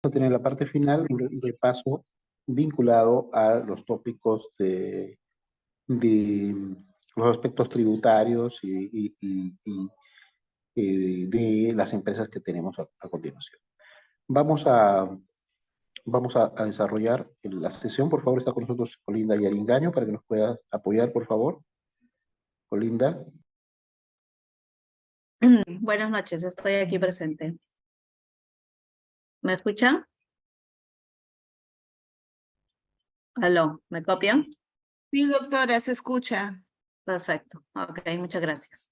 a tener la parte final un repaso vinculado a los tópicos de los aspectos tributarios de las empresas que tenemos a continuación. Vamos a desarrollar la sesión. Por favor, está con nosotros Olinda Yaringaño para que nos pueda apoyar, por favor. Olinda. Buenas noches, estoy aquí presente. ¿Me escuchan? ¿Aló? ¿Me copian? Sí, doctora, se escucha. Perfecto. Ok, muchas gracias.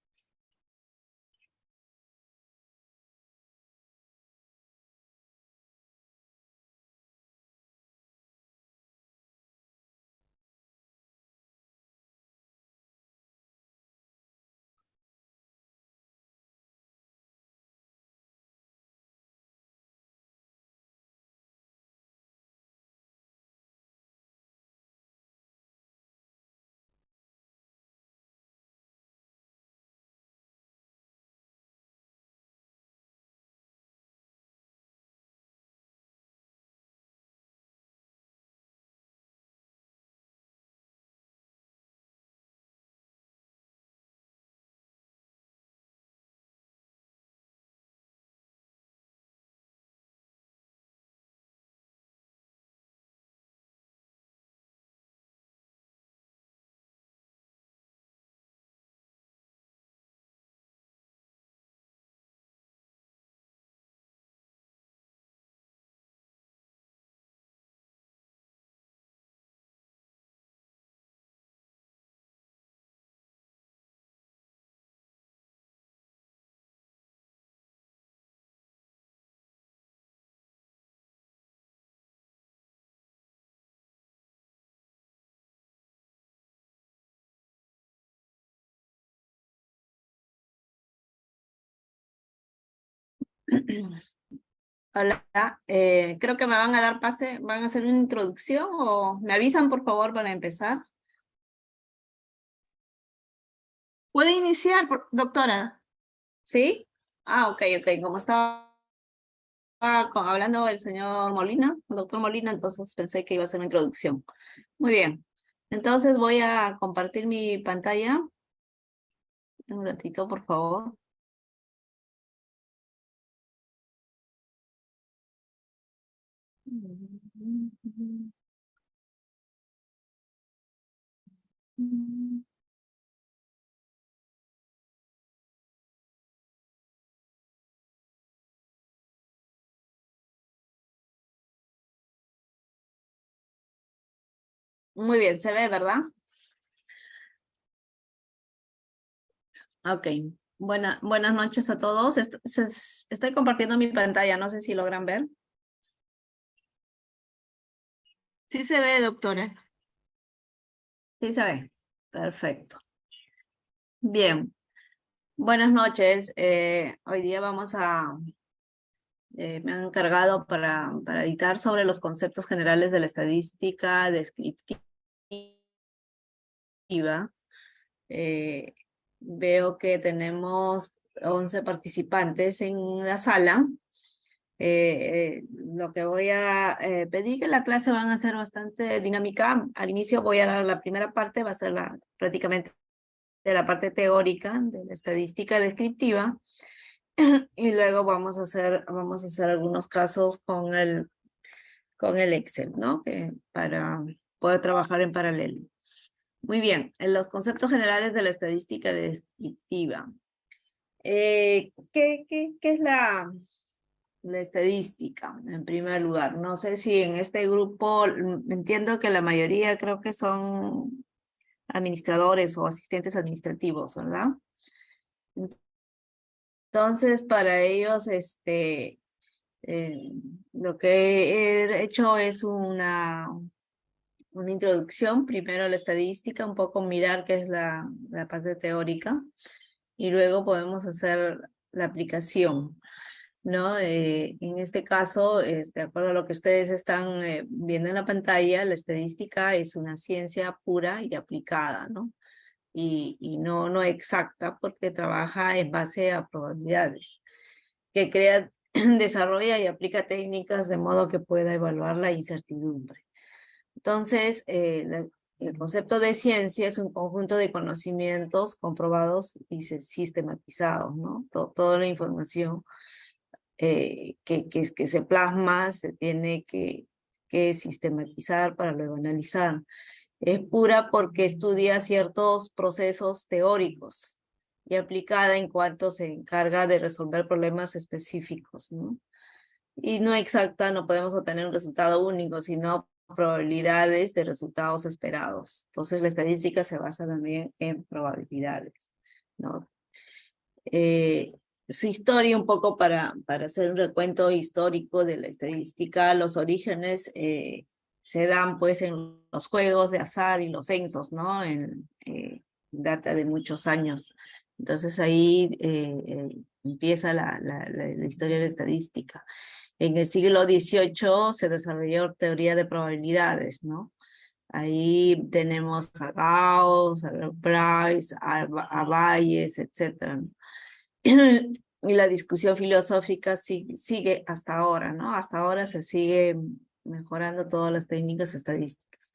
Hola, creo que me van a dar pase, ¿van a hacer una introducción o me avisan por favor para empezar? ¿Puede iniciar, doctora? ¿Sí? Ah, ok, como estaba hablando el señor Molina, el doctor Molina, entonces pensé que iba a hacer una introducción. Muy bien, entonces voy a compartir mi pantalla. Un ratito, por favor. Muy bien, se ve, ¿verdad? Ok. Buenas noches a todos. Estoy compartiendo mi pantalla, no sé si logran ver. Sí se ve, doctora. Sí se ve. Perfecto. Bien. Buenas noches. Hoy día me han encargado para dictar sobre los conceptos generales de la estadística descriptiva. Veo que tenemos 11 participantes en la sala. Lo que voy a pedir que la clase van a ser bastante dinámica. Al inicio voy a dar la primera parte, va a ser prácticamente de la parte teórica de la estadística descriptiva. Y luego vamos a hacer algunos casos con el Excel, ¿no? Para poder trabajar en paralelo. Muy bien, en los conceptos generales de la estadística descriptiva. ¿Qué es la estadística, en primer lugar? No sé si en este grupo, entiendo que la mayoría creo que son administradores o asistentes administrativos, ¿verdad? Entonces, para ellos, lo que he hecho es una introducción, primero a la estadística, un poco mirar qué es la parte teórica, y luego podemos hacer la aplicación, ¿no? En este caso, de acuerdo a lo que ustedes están viendo en la pantalla, la estadística es una ciencia pura y aplicada, ¿no? Y no exacta, porque trabaja en base a probabilidades, que desarrolla y aplica técnicas de modo que pueda evaluar la incertidumbre. Entonces, el concepto de ciencia es un conjunto de conocimientos comprobados y sistematizados, ¿no? Toda la información que se plasma se tiene que sistematizar para luego analizar. Es pura porque estudia ciertos procesos teóricos y aplicada en cuanto se encarga de resolver problemas específicos, ¿no? Y no exacta, no podemos obtener un resultado único, sino probabilidades de resultados esperados. Entonces la estadística se basa también en probabilidades, ¿no? Su historia un poco para hacer un recuento histórico de la estadística, los orígenes se dan pues en los juegos de azar y los censos, ¿no? Data de muchos años. Entonces ahí empieza la historia de la estadística. En el siglo XVIII se desarrolló teoría de probabilidades, ¿no? Ahí tenemos a Gauss, a Price, a Bayes, etc. Y la discusión filosófica sigue hasta ahora, ¿no? Hasta ahora se sigue mejorando todas las técnicas estadísticas.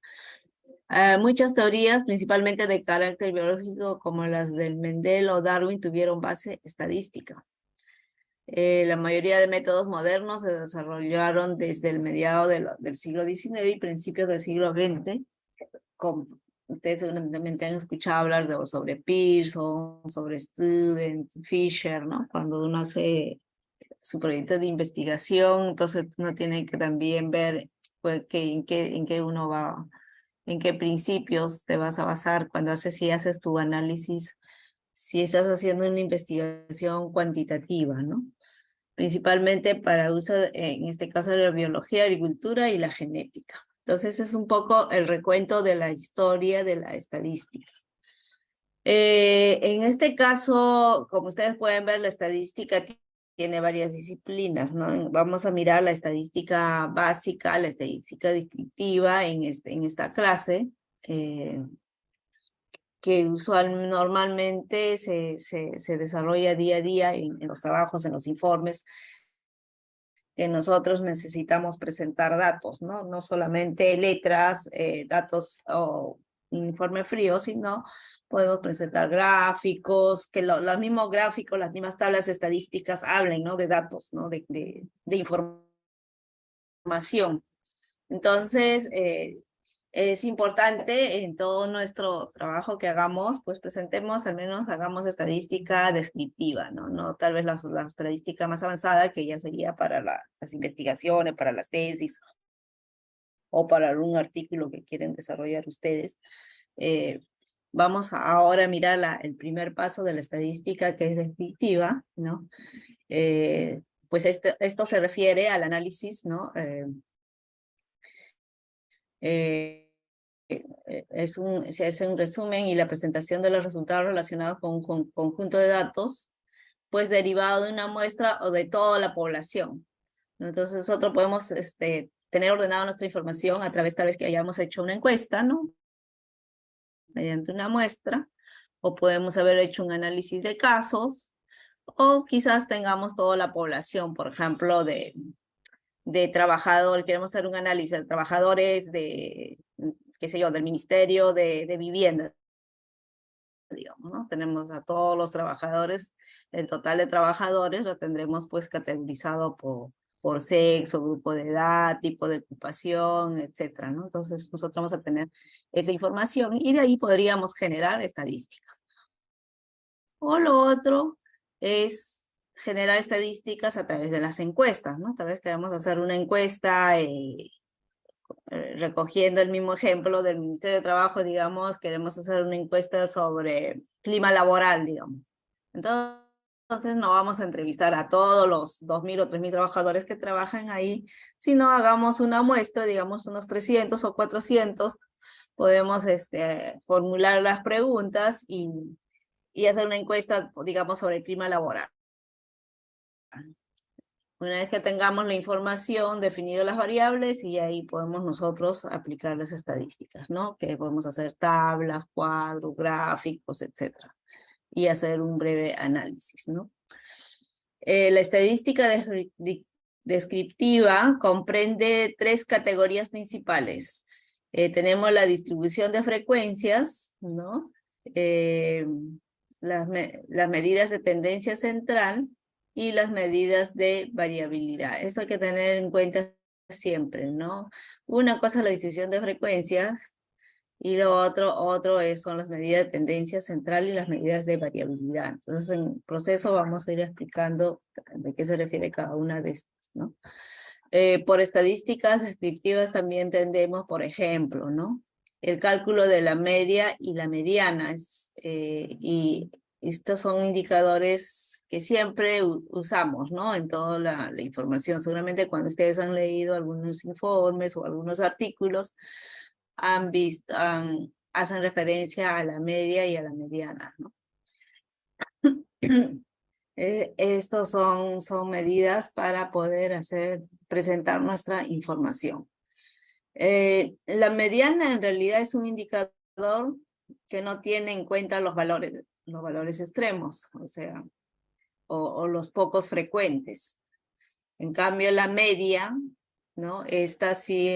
Muchas teorías, principalmente de carácter biológico, como las del Mendel o Darwin, tuvieron base estadística. La mayoría de métodos modernos se desarrollaron desde el mediado del siglo XIX y principios del siglo XX. Ustedes seguramente han escuchado hablar sobre Pearson, sobre Student, Fisher, ¿no? Cuando uno hace su proyecto de investigación, entonces uno tiene que también ver pues, en qué uno va, en qué principios te vas a basar cuando si haces tu análisis, si estás haciendo una investigación cuantitativa, ¿no? Principalmente para uso, en este caso, de la biología, agricultura y la genética. Entonces es un poco el recuento de la historia de la estadística. En este caso, como ustedes pueden ver, la estadística tiene varias disciplinas, ¿no? Vamos a mirar la estadística básica, la estadística descriptiva en esta clase, que normalmente se desarrolla día a día en los trabajos, en los informes, que nosotros necesitamos presentar datos, ¿no? No solamente letras, datos o informe frío, sino podemos presentar gráficos, que los mismos gráficos, las mismas tablas estadísticas hablen, ¿no? De datos, ¿no? De información. Entonces, es importante en todo nuestro trabajo que hagamos, pues presentemos, al menos hagamos estadística descriptiva, ¿no? No tal vez la estadística más avanzada, que ya sería para las investigaciones, para las tesis, o para algún artículo que quieren desarrollar ustedes. Vamos ahora a mirar el primer paso de la estadística, que es descriptiva, ¿no? Pues esto se refiere al análisis, ¿no? Se hace un resumen y la presentación de los resultados relacionados con un conjunto de datos, pues derivado de una muestra o de toda la población. Entonces nosotros podemos tener ordenada nuestra información a través, tal vez que hayamos hecho una encuesta, ¿no? Mediante una muestra, o podemos haber hecho un análisis de casos, o quizás tengamos toda la población, por ejemplo, de trabajadores, queremos hacer un análisis de trabajadores qué sé yo, del Ministerio de Vivienda, digamos, ¿no? Tenemos a todos los trabajadores, el total de trabajadores lo tendremos pues categorizado por sexo, grupo de edad, tipo de ocupación, etcétera, ¿no? Entonces nosotros vamos a tener esa información y de ahí podríamos generar estadísticas. O lo otro es generar estadísticas a través de las encuestas, ¿no? Tal vez queremos hacer una encuesta recogiendo el mismo ejemplo del Ministerio de Trabajo, digamos, queremos hacer una encuesta sobre clima laboral, digamos. Entonces no vamos a entrevistar a todos los 2.000 o 3.000 trabajadores que trabajan ahí, sino hagamos una muestra, digamos unos 300 o 400, podemos formular las preguntas y hacer una encuesta, digamos, sobre el clima laboral. Una vez que tengamos la información, definido las variables, y ahí podemos nosotros aplicar las estadísticas, ¿no? Que podemos hacer tablas, cuadros, gráficos, etcétera, y hacer un breve análisis, ¿no? La estadística descriptiva comprende 3 categorías principales. Tenemos la distribución de frecuencias, ¿no? Las medidas de tendencia central y las medidas de variabilidad. Esto hay que tener en cuenta siempre, ¿no? Una cosa es la distribución de frecuencias y lo otro son las medidas de tendencia central y las medidas de variabilidad. Entonces, en el proceso vamos a ir explicando de qué se refiere cada una de estas, ¿no? Por estadísticas descriptivas también entendemos, por ejemplo, ¿no? El cálculo de la media y la mediana. Y estos son indicadores que siempre usamos, ¿no? En toda la información. Seguramente cuando ustedes han leído algunos informes o algunos artículos, hacen referencia a la media y a la mediana, ¿no? Estos son medidas para poder presentar nuestra información. La mediana en realidad es un indicador que no tiene en cuenta los valores extremos, o sea, o los pocos frecuentes. En cambio, la media, ¿no? Esta sí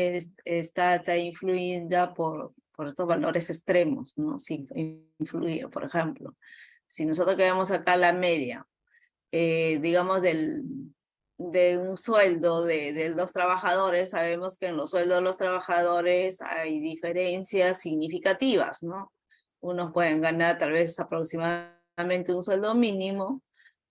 está influida por estos valores extremos, ¿no? Sí influye, por ejemplo. Si nosotros queremos sacar la media, digamos, de un sueldo de los trabajadores, sabemos que en los sueldos de los trabajadores hay diferencias significativas, ¿no? Unos pueden ganar tal vez aproximadamente un sueldo mínimo,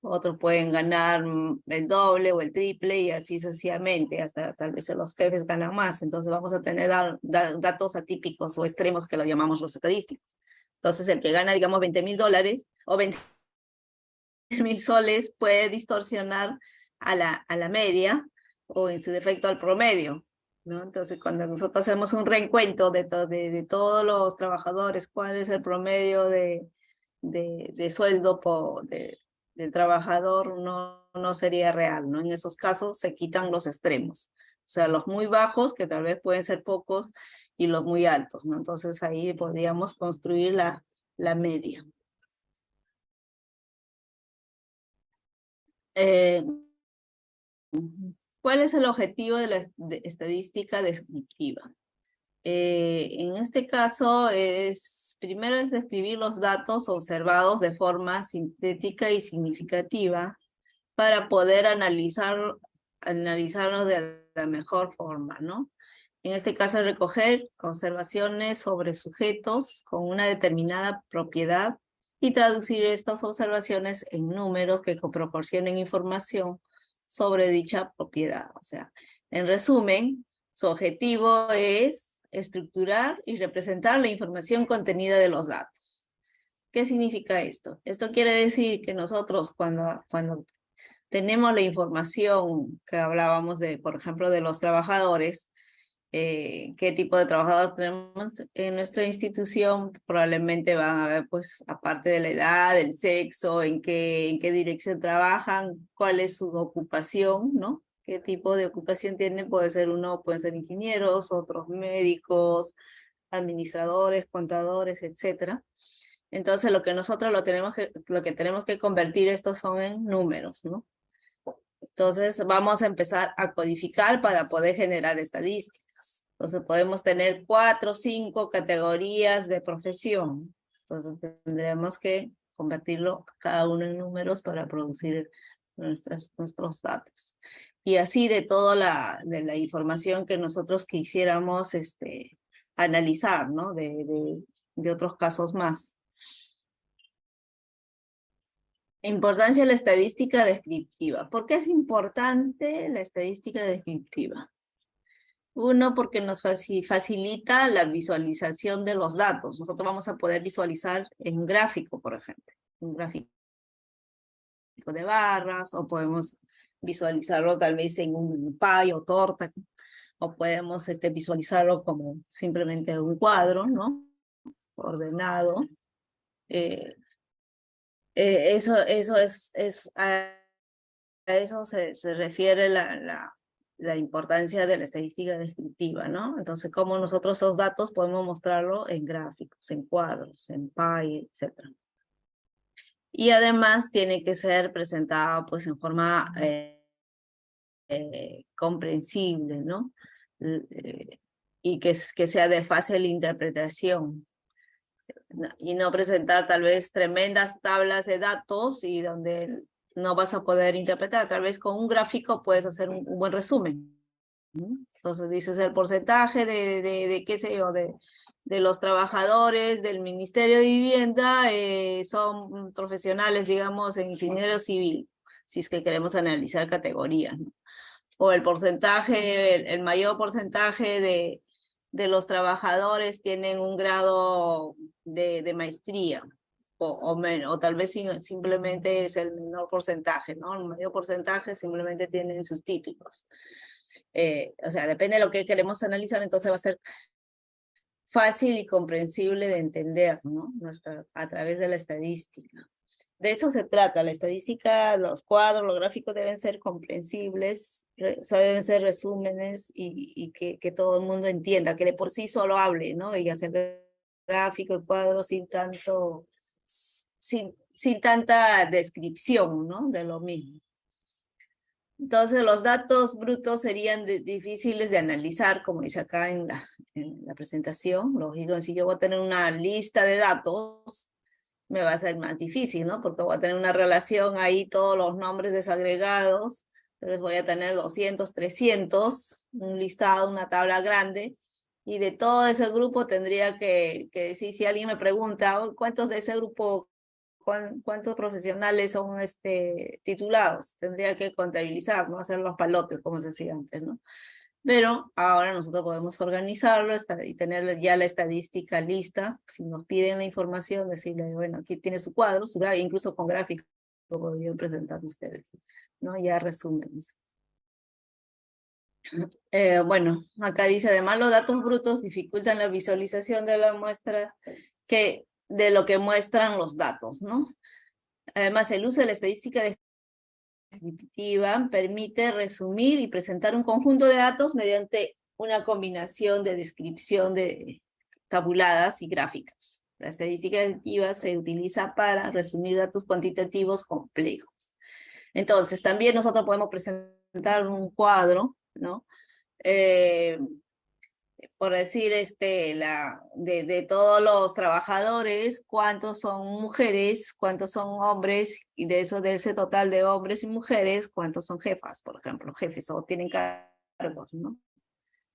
otros pueden ganar el doble o el triple y así sucesivamente, hasta tal vez los jefes ganan más. Entonces vamos a tener datos atípicos o extremos que lo llamamos los estadísticos. Entonces el que gana, digamos, $20,000 o 20,000 soles puede distorsionar a la media o en su defecto al promedio, ¿no? Entonces cuando nosotros hacemos un reencuentro de todos los trabajadores, cuál es el promedio de sueldo del trabajador, no sería real, ¿no? En esos casos se quitan los extremos, o sea, los muy bajos, que tal vez pueden ser pocos, y los muy altos, ¿no? Entonces ahí podríamos construir la media. ¿Cuál es el objetivo de la estadística descriptiva? En este caso, primero es describir los datos observados de forma sintética y significativa para poder analizarlos de la mejor forma, ¿no? En este caso, recoger observaciones sobre sujetos con una determinada propiedad y traducir estas observaciones en números que proporcionen información sobre dicha propiedad. O sea, en resumen, su objetivo es estructurar y representar la información contenida de los datos. ¿Qué significa esto? Esto quiere decir que nosotros cuando tenemos la información que hablábamos por ejemplo, de los trabajadores, qué tipo de trabajadores tenemos en nuestra institución, probablemente van a ver, pues, aparte de la edad, el sexo, en qué dirección trabajan, cuál es su ocupación, ¿no? Qué tipo de ocupación tienen, pueden ser ingenieros, otros médicos, administradores, contadores, etcétera. Entonces, lo que nosotros lo que tenemos que convertir estos son en números, ¿no? Entonces, vamos a empezar a codificar para poder generar estadísticas. Entonces, podemos tener 4 o 5 categorías de profesión. Entonces, tendremos que convertirlo cada uno en números para producir nuestros datos. Y así de toda de la información que nosotros quisiéramos analizar, ¿no? De otros casos más. Importancia de la estadística descriptiva. ¿Por qué es importante la estadística descriptiva? Uno, porque nos facilita la visualización de los datos. Nosotros vamos a poder visualizar en un gráfico, por ejemplo. Un gráfico de barras, o podemos visualizarlo tal vez en un pie o torta, o podemos visualizarlo como simplemente un cuadro, ¿no? Ordenado. Eso a eso se refiere la importancia de la estadística descriptiva, ¿no? Entonces, cómo nosotros esos datos podemos mostrarlo en gráficos, en cuadros, en pie, etc. Y además tiene que ser presentada pues en forma comprensible, ¿no? Y que sea de fácil interpretación. Y no presentar tal vez tremendas tablas de datos y donde no vas a poder interpretar. Tal vez con un gráfico puedes hacer un buen resumen, ¿no? Entonces dices el porcentaje de qué sé yo, de los trabajadores del Ministerio de Vivienda son profesionales, digamos, en ingeniero civil, si es que queremos analizar categorías, ¿no? O el porcentaje, el mayor porcentaje de los trabajadores tienen un grado de maestría, o menos, o tal vez simplemente es el menor porcentaje, ¿no? El mayor porcentaje simplemente tienen sus títulos. O sea, depende de lo que queremos analizar, entonces va a ser fácil y comprensible de entender, ¿no? A través de la estadística. De eso se trata, la estadística, los cuadros, los gráficos deben ser comprensibles, deben ser resúmenes y que todo el mundo entienda, que de por sí solo hable, ¿no? Y hacer gráfico, el cuadro sin tanta descripción, ¿no? De lo mismo. Entonces los datos brutos serían difíciles de analizar, como dice acá en la presentación. Lógico, si yo voy a tener una lista de datos, me va a ser más difícil, ¿no? Porque voy a tener una relación ahí, todos los nombres desagregados, entonces voy a tener 200, 300, un listado, una tabla grande, y de todo ese grupo tendría que decir, si alguien me pregunta, ¿cuántos de ese grupo, cuántos profesionales son titulados? Tendría que contabilizar, ¿no? Hacer los palotes, como se hacía antes, ¿no? Pero ahora nosotros podemos organizarlo y tener ya la estadística lista. Si nos piden la información, decirle, bueno, aquí tiene su cuadro, incluso con gráficos, lo podrían presentar ustedes, ¿no? Ya resúmenes. Bueno, acá dice, además los datos brutos dificultan la visualización de la muestra de lo que muestran los datos, ¿no? Además, el uso de la estadística descriptiva permite resumir y presentar un conjunto de datos mediante una combinación de descripción de tabuladas y gráficas. La estadística descriptiva se utiliza para resumir datos cuantitativos complejos. Entonces, también nosotros podemos presentar un cuadro, ¿no? Por decir, de todos los trabajadores, cuántos son mujeres, cuántos son hombres, y de ese total de hombres y mujeres, cuántos son jefas, por ejemplo, jefes o tienen cargos, ¿no?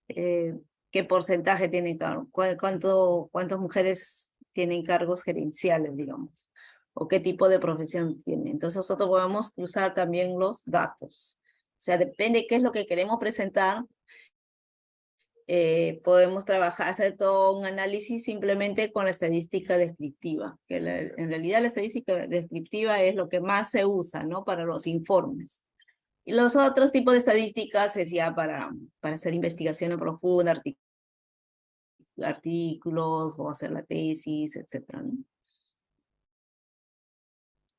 ¿Qué porcentaje tienen cargos? ¿Cuántas mujeres tienen cargos gerenciales, digamos? ¿O qué tipo de profesión tienen? Entonces nosotros podemos cruzar también los datos. O sea, depende de qué es lo que queremos presentar, podemos hacer todo un análisis simplemente con la estadística descriptiva, que en realidad la estadística descriptiva es lo que más se usa, ¿no? Para los informes. Y los otros tipos de estadísticas es ya para hacer investigación profunda, artículos o hacer la tesis, etcétera, ¿no?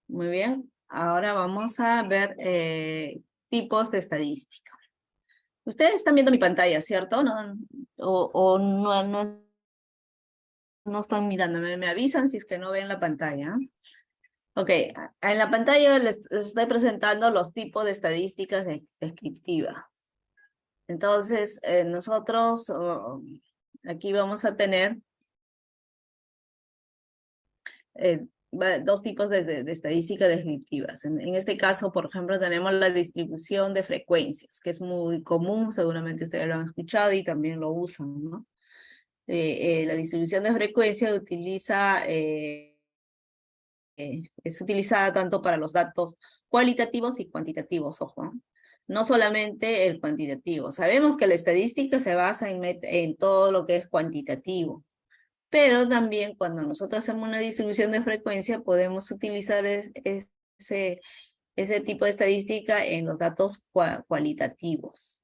Muy bien, ahora vamos a ver tipos de estadística. Ustedes están viendo mi pantalla, ¿cierto? O no están mirando, me avisan si es que no ven la pantalla. Ok, en la pantalla les estoy presentando los tipos de estadísticas descriptivas. Entonces, nosotros aquí vamos a tener dos tipos de estadísticas descriptivas. En este caso, por ejemplo, tenemos la distribución de frecuencias, que es muy común, seguramente ustedes lo han escuchado y también lo usan, ¿no? La distribución de frecuencia es utilizada tanto para los datos cualitativos y cuantitativos, ojo, ¿no? No solamente el cuantitativo. Sabemos que la estadística se basa en todo lo que es cuantitativo, pero también cuando nosotros hacemos una distribución de frecuencia podemos utilizar ese tipo de estadística en los datos cualitativos.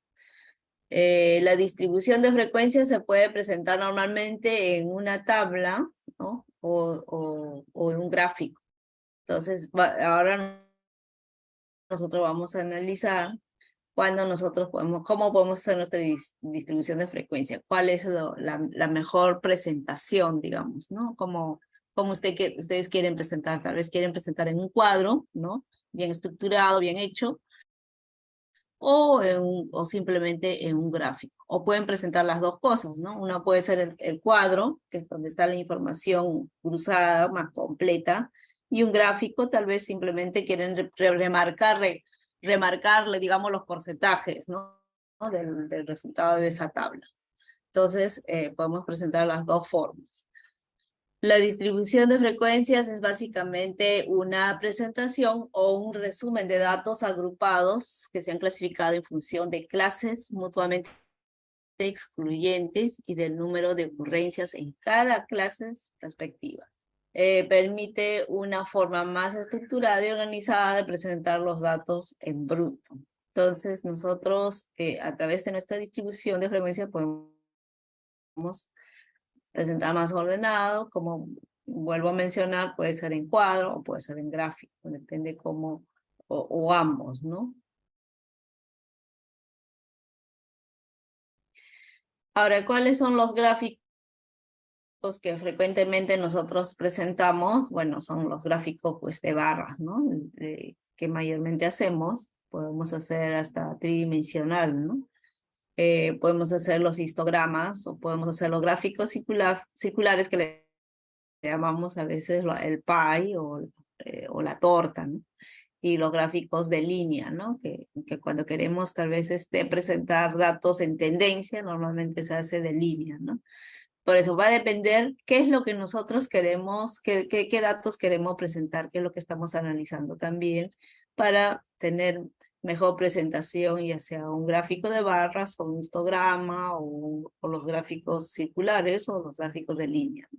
La distribución de frecuencia se puede presentar normalmente en una tabla, ¿no? o en un gráfico. Entonces, ahora nosotros vamos a analizar cómo podemos hacer nuestra distribución de frecuencia, cuál es la mejor presentación, digamos, ¿no? como ustedes quieren presentar. Tal vez quieren presentar en un cuadro, ¿no? Bien estructurado, bien hecho, o simplemente en un gráfico. O pueden presentar las dos cosas, ¿no? Una puede ser el cuadro, que es donde está la información cruzada, más completa, y un gráfico tal vez simplemente quieren remarcarle, digamos, los porcentajes, ¿no? Del resultado de esa tabla. Entonces, podemos presentar las dos formas. La distribución de frecuencias es básicamente una presentación o un resumen de datos agrupados que se han clasificado en función de clases mutuamente excluyentes y del número de ocurrencias en cada clase respectiva. Permite una forma más estructurada y organizada de presentar los datos en bruto. Entonces, nosotros, a través de nuestra distribución de frecuencia, podemos presentar más ordenado, como vuelvo a mencionar, puede ser en cuadro o puede ser en gráfico, depende cómo, o ambos, ¿no? Ahora, ¿cuáles son los gráficos que frecuentemente nosotros presentamos? Bueno, son los gráficos pues de barras, ¿no? Que mayormente hacemos. Podemos hacer hasta tridimensional, ¿no? Podemos hacer los histogramas o podemos hacer los gráficos circulares que le llamamos a veces el pie o la torta, ¿no? Y los gráficos de línea, ¿no? Que cuando queremos tal vez presentar datos en tendencia, normalmente se hace de línea, ¿no? Por eso va a depender qué es lo que nosotros queremos, qué datos queremos presentar, qué es lo que estamos analizando también, para tener mejor presentación, ya sea un gráfico de barras, o un histograma, o los gráficos circulares, o los gráficos de línea.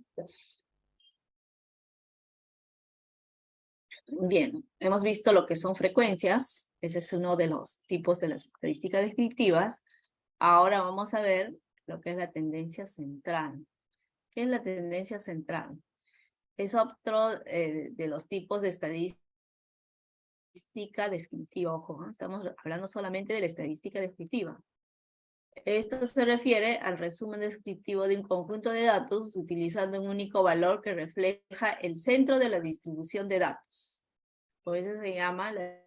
Bien, hemos visto lo que son frecuencias, ese es uno de los tipos de las estadísticas descriptivas. Ahora vamos a ver lo que es la tendencia central. ¿Qué es la tendencia central? Es otro de los tipos de estadística descriptiva. Ojo, ¿no? Estamos hablando solamente de la estadística descriptiva. Esto se refiere al resumen descriptivo de un conjunto de datos utilizando un único valor que refleja el centro de la distribución de datos. Por eso se llama la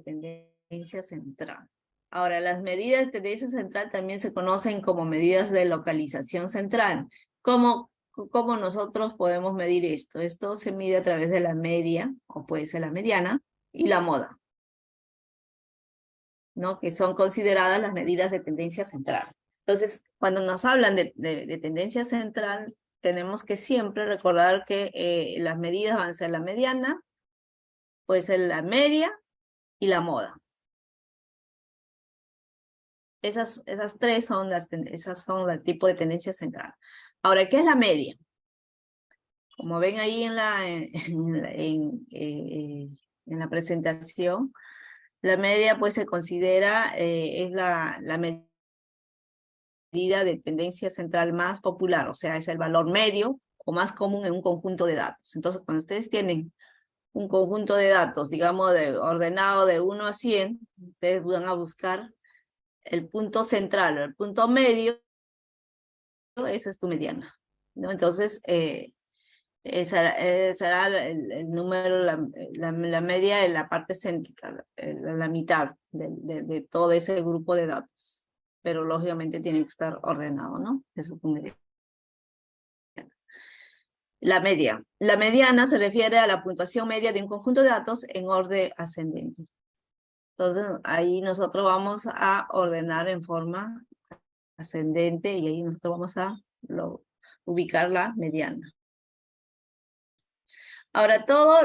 tendencia central. Ahora, las medidas de tendencia central también se conocen como medidas de localización central. ¿Cómo nosotros podemos medir esto? Esto se mide a través de la media, o puede ser la mediana, y la moda, ¿no? Que son consideradas las medidas de tendencia central. Entonces, cuando nos hablan de tendencia central, tenemos que siempre recordar que las medidas van a ser la mediana, puede ser la media y la moda. Esas tres son el tipo de tendencia central. Ahora, ¿qué es la media? Como ven ahí en la presentación, la media pues se considera, es la medida de tendencia central más popular, o sea, es el valor medio o más común en un conjunto de datos. Entonces, cuando ustedes tienen un conjunto de datos, digamos, ordenado de 1 a 100, ustedes van a buscar el punto central o el punto medio, esa es tu mediana, ¿no? Entonces, será el número, la media en la parte céntrica, la mitad de todo ese grupo de datos. Pero lógicamente tiene que estar ordenado, ¿no? Eso es tu mediana. La media. La mediana se refiere a la puntuación media de un conjunto de datos en orden ascendente. Entonces, ahí nosotros vamos a ordenar en forma ascendente y ahí nosotros vamos a ubicar la mediana. Ahora todo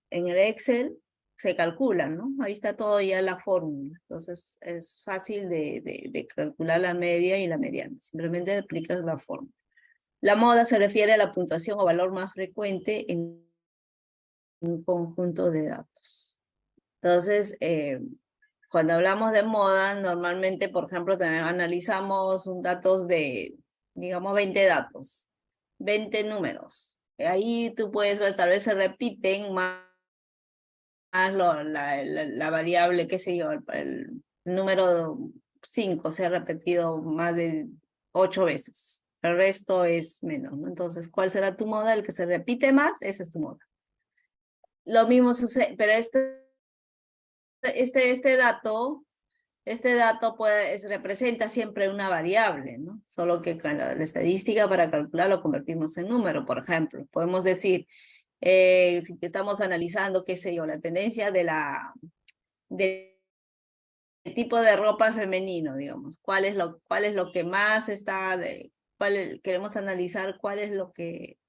en el Excel se calcula, ¿no? Ahí está todo ya la fórmula. Entonces es fácil de calcular la media y la mediana. Simplemente aplicas la fórmula. La moda se refiere a la puntuación o valor más frecuente en un conjunto de datos. Entonces, cuando hablamos de moda, normalmente, por ejemplo, analizamos datos de, digamos, 20 datos, 20 números. Ahí tú puedes ver, tal vez se repiten más la variable, qué sé yo, el número 5 se ha repetido más de 8 veces. el resto es menos, ¿no? Entonces, ¿cuál será tu moda? El que se repite más, ese es tu moda. Lo mismo sucede, pero este dato representa siempre una variable, ¿no? Solo que con la estadística para calcularlo convertimos en número, por ejemplo. Podemos decir, si estamos analizando, qué sé yo, la tendencia del tipo de ropa femenino, digamos. ¿Cuál es lo que más está, queremos analizar cuál es lo que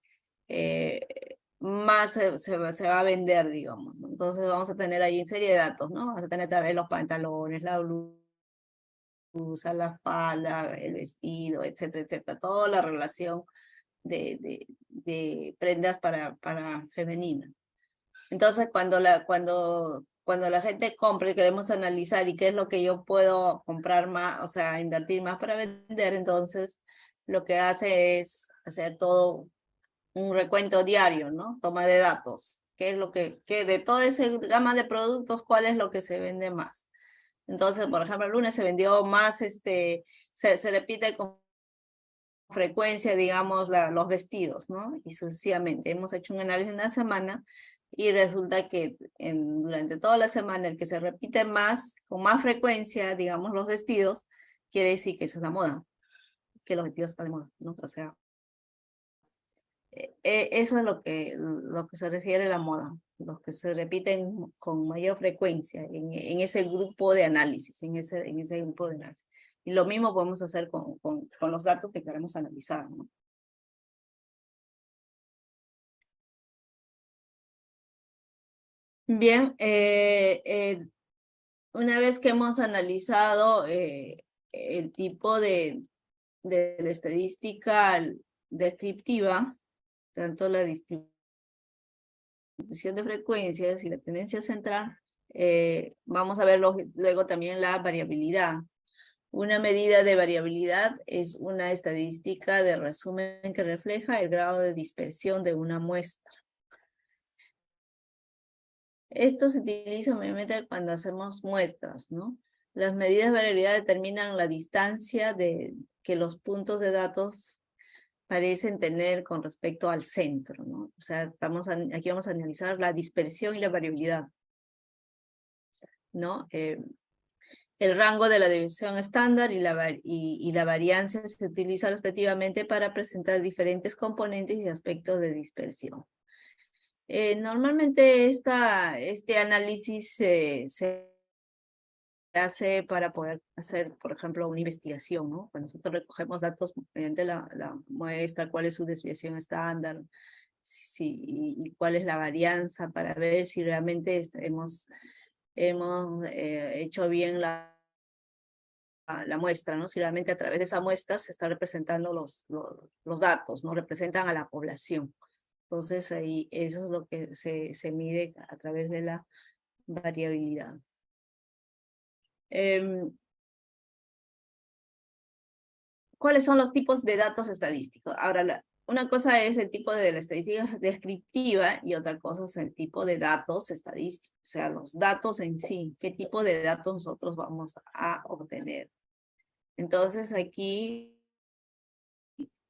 más se va a vender, digamos, ¿no? Entonces vamos a tener ahí una serie de datos, ¿no? Vamos a tener tal vez los pantalones, la blusa, la falda, el vestido, etcétera, etcétera. Toda la relación de prendas para femenina. Entonces, cuando la gente compra y queremos analizar y qué es lo que yo puedo comprar más, o sea, invertir más para vender, entonces lo que hace es hacer todo un recuento diario, ¿no? Toma de datos. ¿Qué es lo que de toda esa gama de productos, cuál es lo que se vende más? Entonces, por ejemplo, el lunes se vendió más, se repite con frecuencia, digamos, los vestidos, ¿no? Y sucesivamente. Hemos hecho un análisis en una semana y resulta que durante toda la semana el que se repite más, con más frecuencia, digamos, los vestidos, quiere decir que eso es la moda, que los vestidos están de moda, ¿no? O sea, eso es lo que se refiere a la moda, los que se repiten con mayor frecuencia en ese grupo de análisis, en ese grupo de análisis. Y lo mismo podemos hacer con los datos que queremos analizar, ¿no? Bien, una vez que hemos analizado el tipo de la estadística descriptiva, tanto la distribución de frecuencias y la tendencia central, vamos a ver luego también la variabilidad. Una medida de variabilidad es una estadística de resumen que refleja el grado de dispersión de una muestra. Esto se utiliza obviamente cuando hacemos muestras, ¿no? Las medidas de variabilidad determinan la distancia que los puntos de datos parecen tener con respecto al centro, ¿no? O sea, aquí vamos a analizar la dispersión y la variabilidad, ¿no? El rango de la división estándar y la varianza se utiliza respectivamente para presentar diferentes componentes y aspectos de dispersión. Normalmente este análisis se hace para poder hacer, por ejemplo, una investigación, ¿no? Cuando nosotros recogemos datos mediante la muestra, cuál es su desviación estándar, y cuál es la varianza, para ver si realmente hemos hecho bien la muestra, ¿no? Si realmente a través de esa muestra se están representando los datos, ¿no? Representan a la población. Entonces, ahí eso es lo que se mide a través de la variabilidad. ¿Cuáles son los tipos de datos estadísticos? Ahora, una cosa es el tipo de la estadística descriptiva y otra cosa es el tipo de datos estadísticos, o sea, los datos en sí, qué tipo de datos nosotros vamos a obtener. Entonces, aquí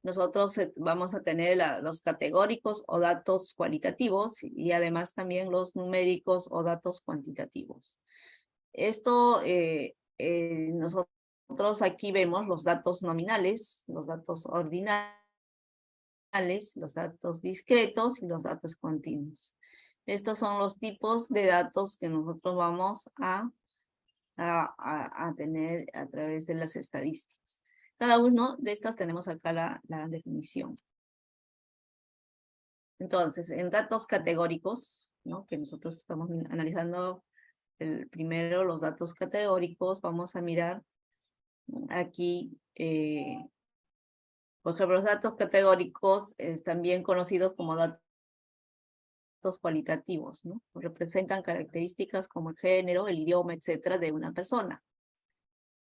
nosotros vamos a tener los categóricos o datos cualitativos y además también los numéricos o datos cuantitativos. Esto, nosotros aquí vemos los datos nominales, los datos ordinales, los datos discretos y los datos continuos. Estos son los tipos de datos que nosotros vamos a tener a través de las estadísticas. Cada uno de estas tenemos acá la definición. Entonces, en datos categóricos, ¿no? Que nosotros estamos analizando primero los datos categóricos, vamos a mirar aquí, por ejemplo, los datos categóricos están bien conocidos como datos cualitativos, ¿no? Representan características como el género, el idioma, etcétera, de una persona.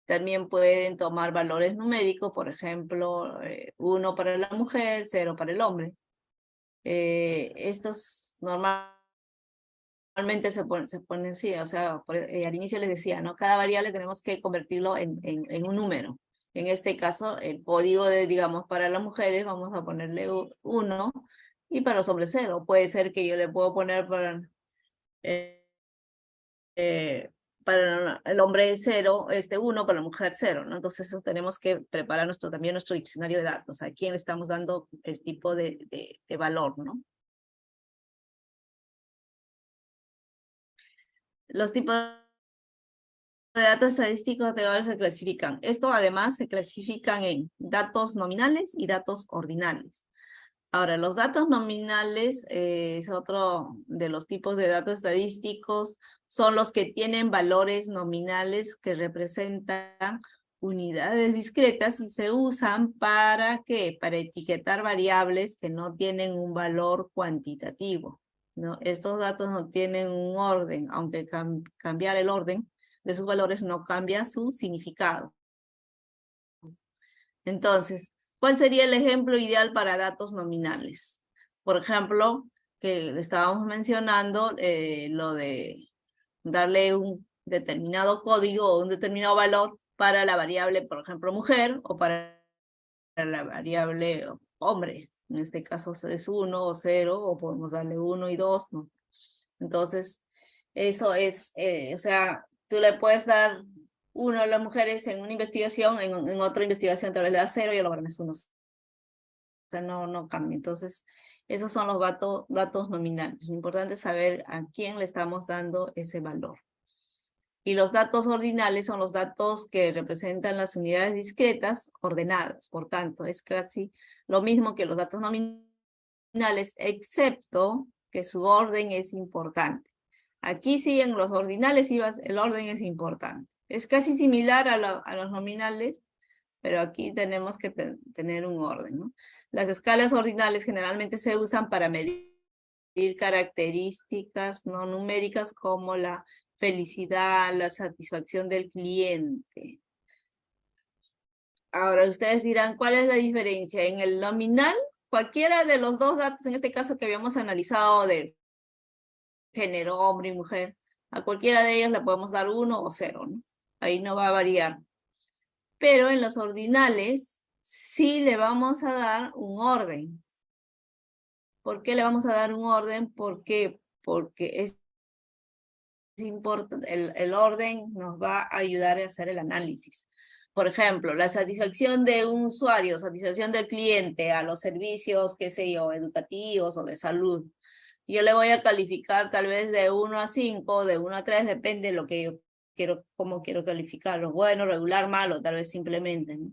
También pueden tomar valores numéricos, por ejemplo, 1 para la mujer, 0 para el hombre. Estos normalmente se ponen así, o sea, al inicio les decía, ¿no? Cada variable tenemos que convertirlo en un número. En este caso, el código de, digamos, para las mujeres vamos a ponerle 1 y para los hombres 0. Puede ser que yo le puedo poner para el hombre 0, 1, para la mujer 0, ¿no? Entonces eso tenemos que preparar también nuestro diccionario de datos, a quién le estamos dando el tipo de valor, ¿no? Los tipos de datos estadísticos de ahora se clasifican. Esto además se clasifican en datos nominales y datos ordinales. Ahora, los datos nominales es otro de los tipos de datos estadísticos, son los que tienen valores nominales que representan unidades discretas y se usan ¿para qué? Para etiquetar variables que no tienen un valor cuantitativo, ¿no? Estos datos no tienen un orden, aunque cambiar el orden de sus valores no cambia su significado. Entonces, ¿cuál sería el ejemplo ideal para datos nominales? Por ejemplo, que estábamos mencionando lo de darle un determinado código o un determinado valor para la variable, por ejemplo, mujer, o para la variable hombre. En este caso es 1 o 0, o podemos darle 1 y 2, ¿no? Entonces, eso es, o sea, tú le puedes dar 1 a las mujeres en una investigación, en otra investigación tal vez le das 0 y a los varones 1. O sea, no cambia. Entonces, esos son los datos nominales. Lo importante es saber a quién le estamos dando ese valor. Y los datos ordinales son los datos que representan las unidades discretas ordenadas. Por tanto, es casi lo mismo que los datos nominales, excepto que su orden es importante. Aquí sí, en los ordinales el orden es importante. Es casi similar a los nominales, pero aquí tenemos que tener un orden, ¿no? Las escalas ordinales generalmente se usan para medir características no numéricas como la felicidad, la satisfacción del cliente. Ahora ustedes dirán, ¿cuál es la diferencia? En el nominal, cualquiera de los dos datos, en este caso que habíamos analizado de género, hombre y mujer, a cualquiera de ellos le podemos dar 1 o 0, ¿no? Ahí no va a variar. Pero en los ordinales sí le vamos a dar un orden. ¿Por qué le vamos a dar un orden? Porque es importante, el orden nos va a ayudar a hacer el análisis. Por ejemplo, la satisfacción de un usuario, satisfacción del cliente a los servicios, qué sé yo, educativos o de salud. Yo le voy a calificar tal vez de 1 a 5, de 1 a 3, depende de lo que yo quiero, cómo quiero calificarlo. Bueno, regular, malo, tal vez simplemente, ¿no?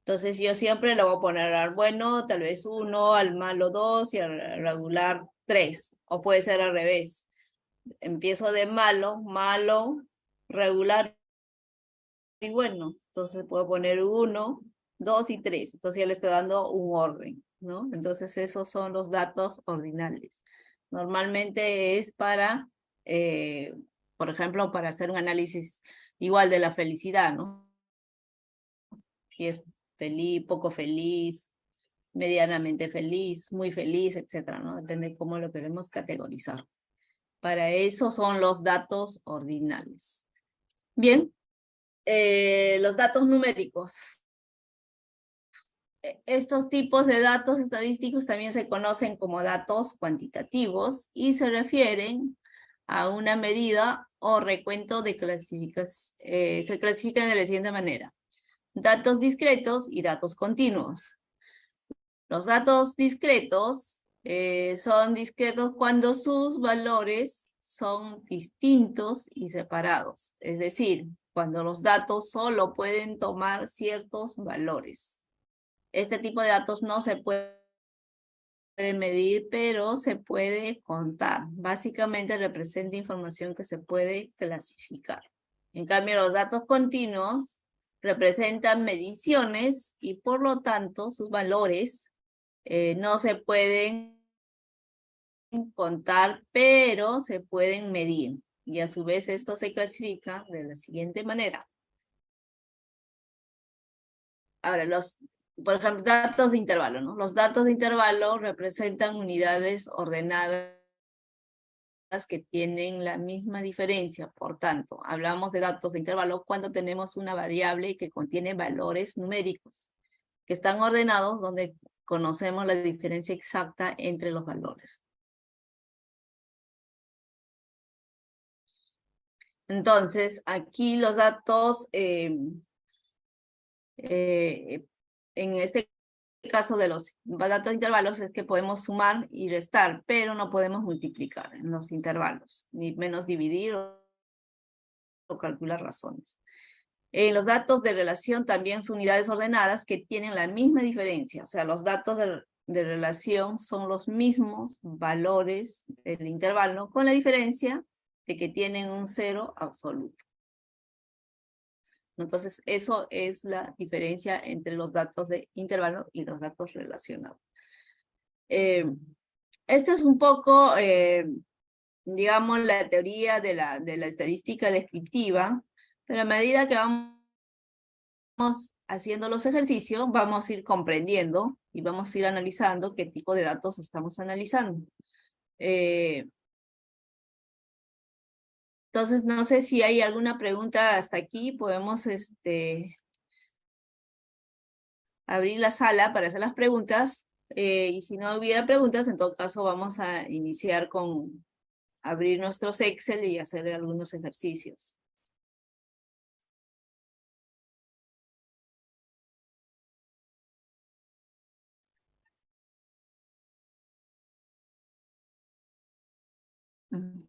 Entonces yo siempre le voy a poner al bueno tal vez 1, al malo 2 y al regular 3. O puede ser al revés. Empiezo de malo, regular y bueno. Entonces puedo poner 1, 2 y 3. Entonces ya le estoy dando un orden, ¿no? Entonces esos son los datos ordinales. Normalmente es para, por ejemplo, para hacer un análisis igual de la felicidad, ¿no? Si es feliz, poco feliz, medianamente feliz, muy feliz, etcétera, ¿no? Depende de cómo lo queremos categorizar. Para eso son los datos ordinales. Bien, los datos numéricos. Estos tipos de datos estadísticos también se conocen como datos cuantitativos y se refieren a una medida o recuento de clasificación. Se clasifican de la siguiente manera: datos discretos y datos continuos. Los datos discretos son discretos cuando sus valores son distintos y separados. Es decir, cuando los datos solo pueden tomar ciertos valores. Este tipo de datos no se puede medir, pero se puede contar. Básicamente representa información que se puede clasificar. En cambio, los datos continuos representan mediciones y por lo tanto sus valores no se pueden contar, pero se pueden medir. Y a su vez esto se clasifica de la siguiente manera. Ahora, por ejemplo, datos de intervalo, ¿no? Los datos de intervalo representan unidades ordenadas que tienen la misma diferencia. Por tanto, hablamos de datos de intervalo cuando tenemos una variable que contiene valores numéricos, que están ordenados donde conocemos la diferencia exacta entre los valores. Entonces, aquí los datos, en este caso de los datos de intervalos, es que podemos sumar y restar, pero no podemos multiplicar en los intervalos, ni menos dividir o calcular razones. En los datos de relación también son unidades ordenadas que tienen la misma diferencia, o sea, los datos de relación son los mismos valores del intervalo, con la diferencia de que tienen un cero absoluto. Entonces, eso es la diferencia entre los datos de intervalo y los datos relacionados. Este es un poco, digamos, la teoría de la estadística descriptiva, pero a medida que vamos haciendo los ejercicios, vamos a ir comprendiendo y vamos a ir analizando qué tipo de datos estamos analizando. Entonces, no sé si hay alguna pregunta hasta aquí. Podemos abrir la sala para hacer las preguntas. Y si no hubiera preguntas, en todo caso vamos a iniciar con abrir nuestros Excel y hacer algunos ejercicios. Ujú.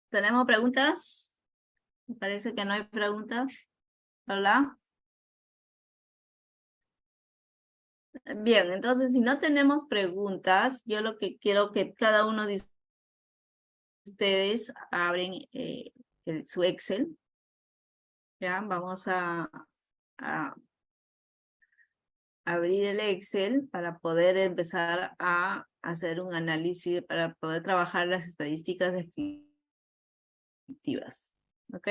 ¿Tenemos preguntas? Me parece que no hay preguntas. ¿Hola? Bien, entonces si no tenemos preguntas, yo lo que quiero que cada uno de ustedes abren su Excel. Ya, vamos a abrir el Excel para poder empezar a hacer un análisis, para poder trabajar las estadísticas descriptivas. ¿Ok?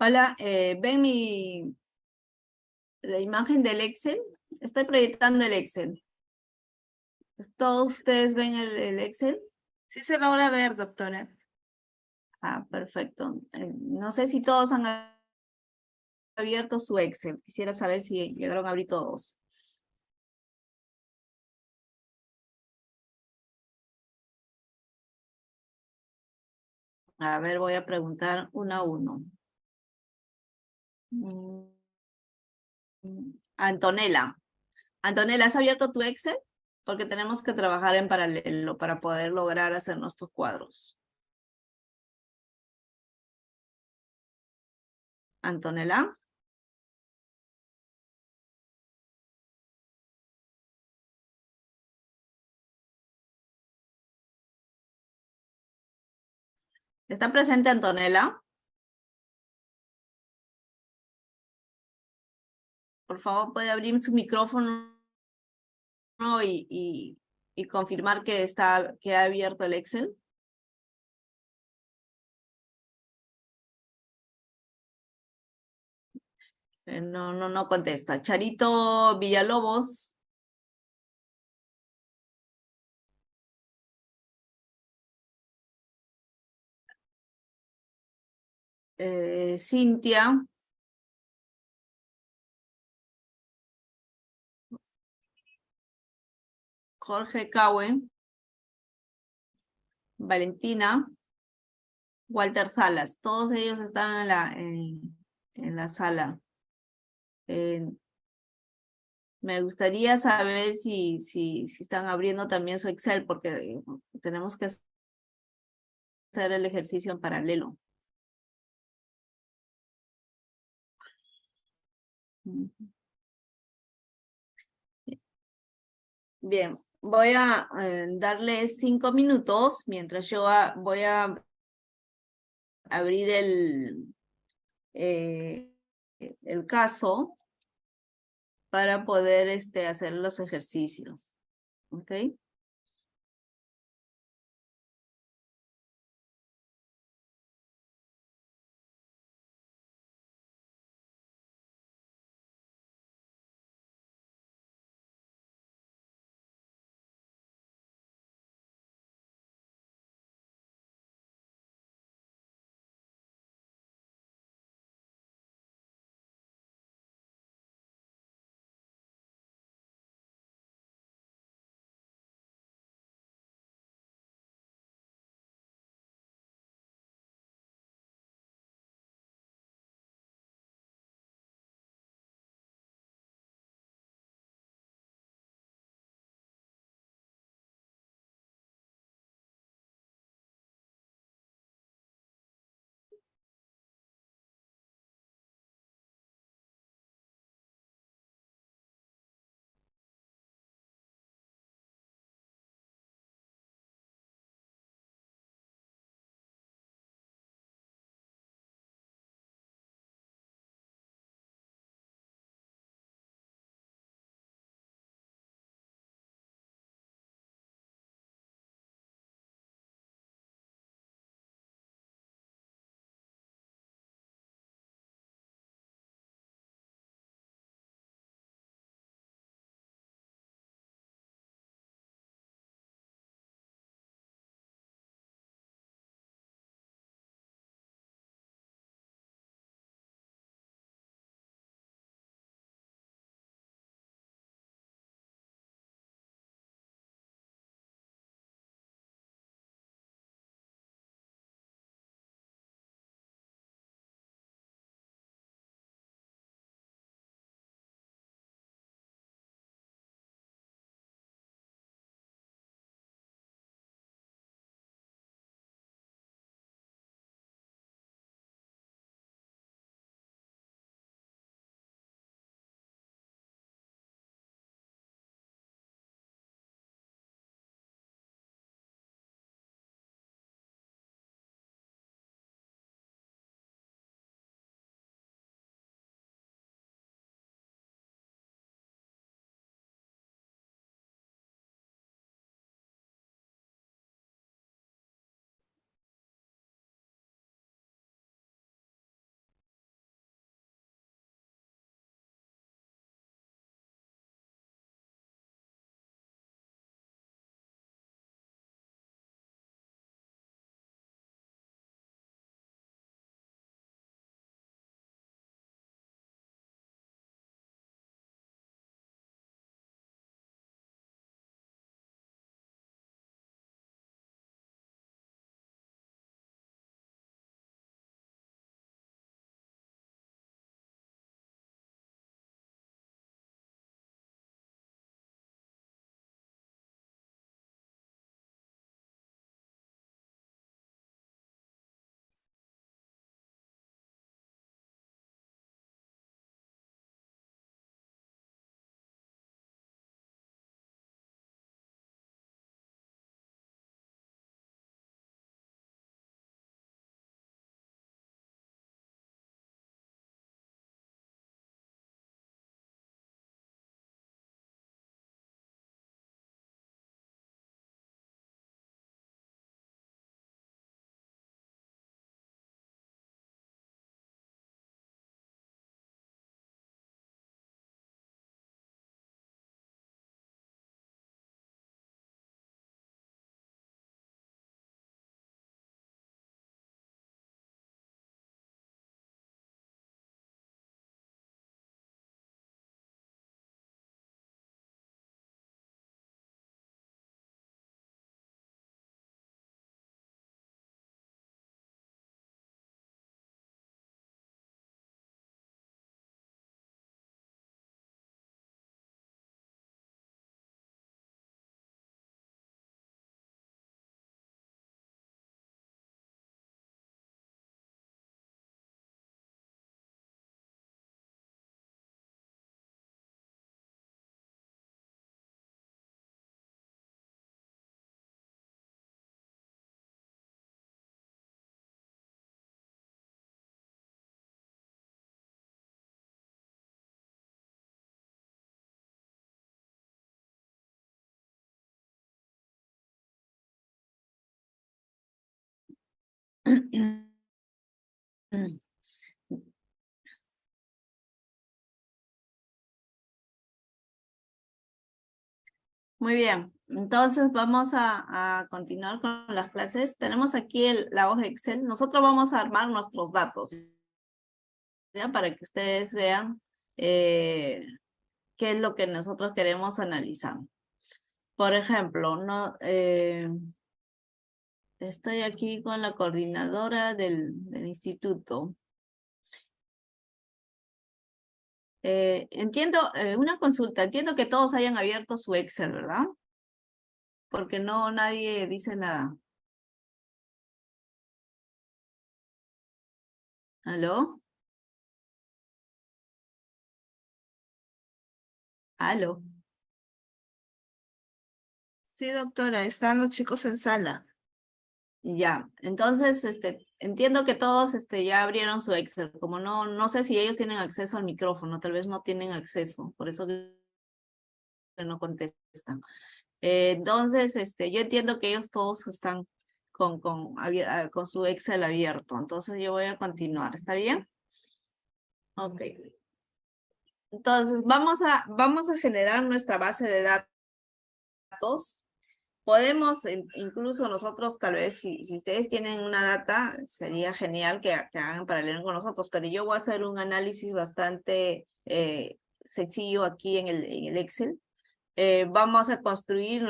Hola, ¿ven la imagen del Excel? Estoy proyectando el Excel. ¿Todos ustedes ven el Excel? Sí se logra ver, doctora. Ah, perfecto. No sé si todos han abierto su Excel. Quisiera saber si llegaron a abrir todos. A ver, voy a preguntar uno a uno. Antonella. Antonella, ¿has abierto tu Excel? Porque tenemos que trabajar en paralelo para poder lograr hacer nuestros cuadros. Antonella. ¿Está presente Antonella? Por favor, puede abrir su micrófono y confirmar que ha abierto el Excel. No contesta. Charito Villalobos. Cintia. Jorge Cauen. Valentina. Walter Salas. Todos ellos están en la sala. Me gustaría saber si están abriendo también su Excel, porque tenemos que hacer el ejercicio en paralelo. Bien, voy a darle 5 minutos mientras yo voy a abrir el caso para poder hacer los ejercicios. ¿Ok? Muy bien, entonces vamos a continuar con las clases. Tenemos aquí la hoja Excel. Nosotros vamos a armar nuestros datos, ¿ya? Para que ustedes vean qué es lo que nosotros queremos analizar. Por ejemplo, no, estoy aquí con la coordinadora del instituto. Entiendo, una consulta, entiendo que todos hayan abierto su Excel, ¿verdad? Porque no, nadie dice nada. ¿Aló? ¿Aló? Sí, doctora, están los chicos en sala. Ya, entonces, entiendo que todos, ya abrieron su Excel, como no sé si ellos tienen acceso al micrófono, tal vez no tienen acceso, por eso que no contestan. Entonces, yo entiendo que ellos todos están con su Excel abierto, entonces yo voy a continuar, ¿está bien? Ok. Entonces, vamos a generar nuestra base de datos. Podemos incluso nosotros, tal vez, si ustedes tienen una data, sería genial que hagan paralelo con nosotros, pero yo voy a hacer un análisis bastante sencillo aquí en el Excel. Vamos a construir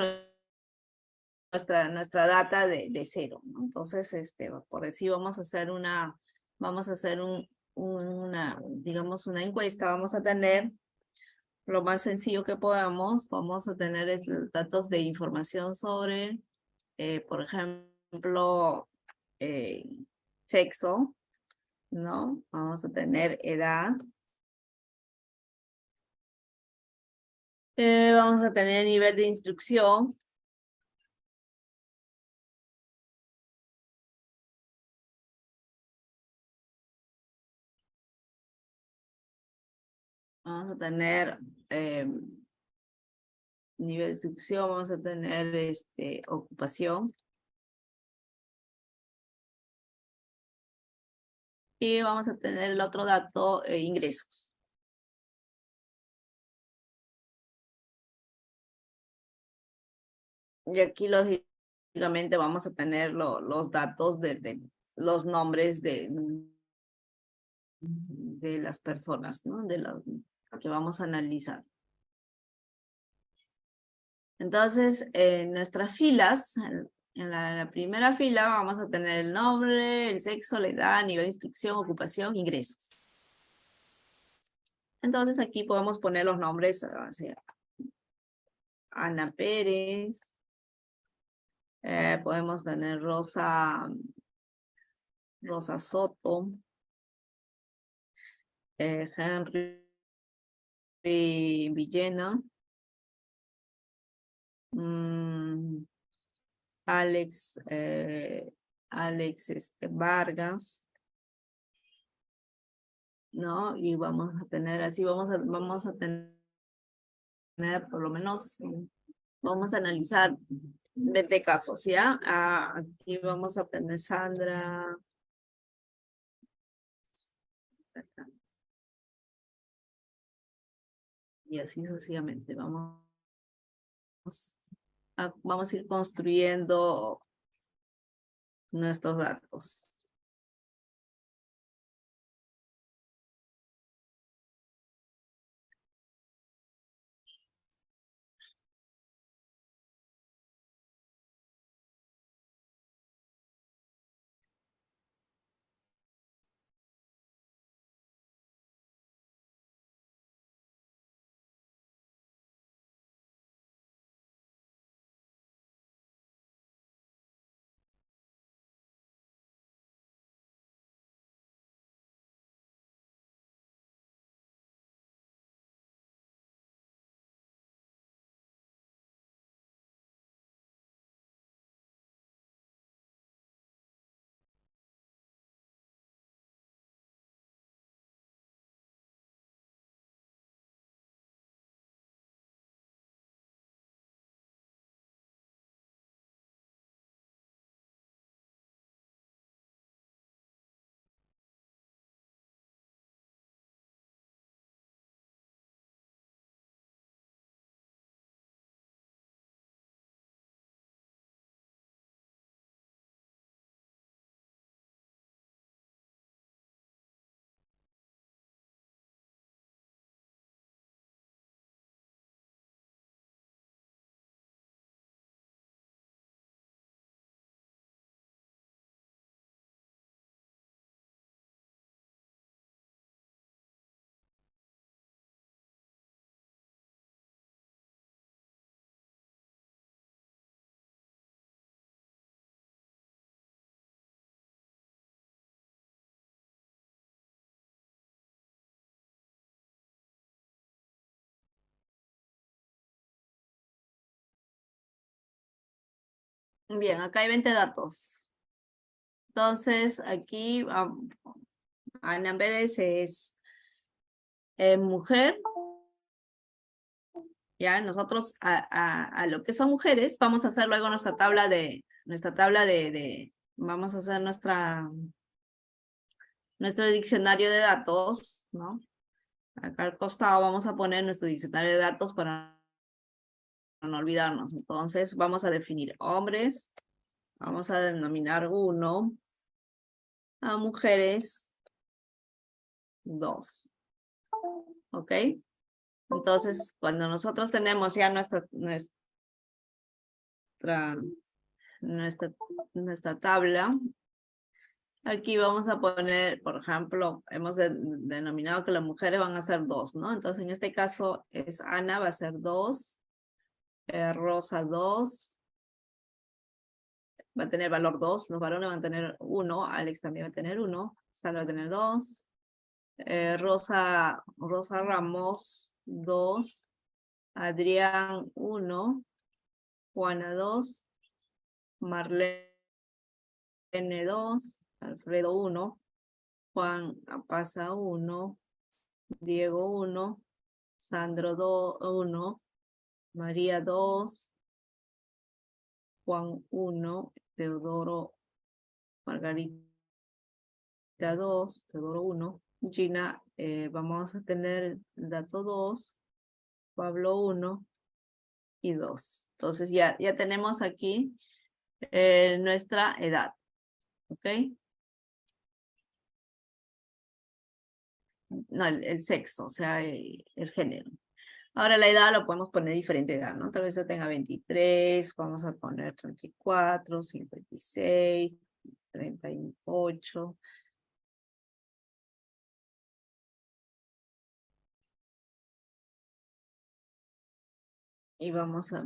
nuestra data de cero, ¿no? Entonces, por decir, vamos a hacer digamos, una encuesta, vamos a tener lo más sencillo que podamos, vamos a tener datos de información sobre, por ejemplo, eh, sexo, ¿no? Vamos a tener edad. Vamos a tener nivel de instrucción. Vamos a tener nivel de instrucción, vamos a tener ocupación. Y vamos a tener el otro dato, ingresos. Y aquí lógicamente vamos a tener los datos de los nombres de las personas, ¿no? De lo que vamos a analizar. Entonces, en nuestras filas, en la primera fila vamos a tener el nombre, el sexo, la edad, nivel de instrucción, ocupación, ingresos. Entonces aquí podemos poner los nombres, o sea, Ana Pérez, podemos poner Rosa Soto, Henry Villena, Alex, Vargas, ¿no? Y vamos a tener así, vamos a tener por lo menos, vamos a analizar 20 casos, ¿ya? Aquí vamos a tener Sandra. Y así sucesivamente. Vamos a ir construyendo nuestros datos. Bien, acá hay 20 datos. Entonces, aquí Ana Pérez es mujer. Ya, nosotros a lo que son mujeres, vamos a hacer luego nuestra tabla vamos a hacer nuestro diccionario de datos, ¿no? Acá al costado vamos a poner nuestro diccionario de datos para no olvidarnos. Entonces, vamos a definir hombres, vamos a denominar 1, a mujeres 2, ¿ok? Entonces, cuando nosotros tenemos ya nuestra tabla, aquí vamos a poner, por ejemplo, hemos denominado que las mujeres van a ser 2, ¿no? Entonces, en este caso, es Ana va a ser 2, Rosa 2, va a tener valor 2, los varones van a tener 1, Alex también va a tener 1, Sandra va a tener 2, Rosa Ramos 2, Adrián 1, Juana 2, Marlene 2, Alfredo 1, Juan Pasa 1, Diego 1, Sandro 1, María 2, Juan 1, Teodoro Margarita 2, Teodoro 1, Gina, vamos a tener el dato 2, Pablo 1 y 2. Entonces ya tenemos aquí nuestra edad, ¿ok? No, el sexo, o sea, el género. Ahora la edad lo podemos poner diferente edad, ¿no? Tal vez yo tenga 23, vamos a poner 34, 56, 38. Y vamos a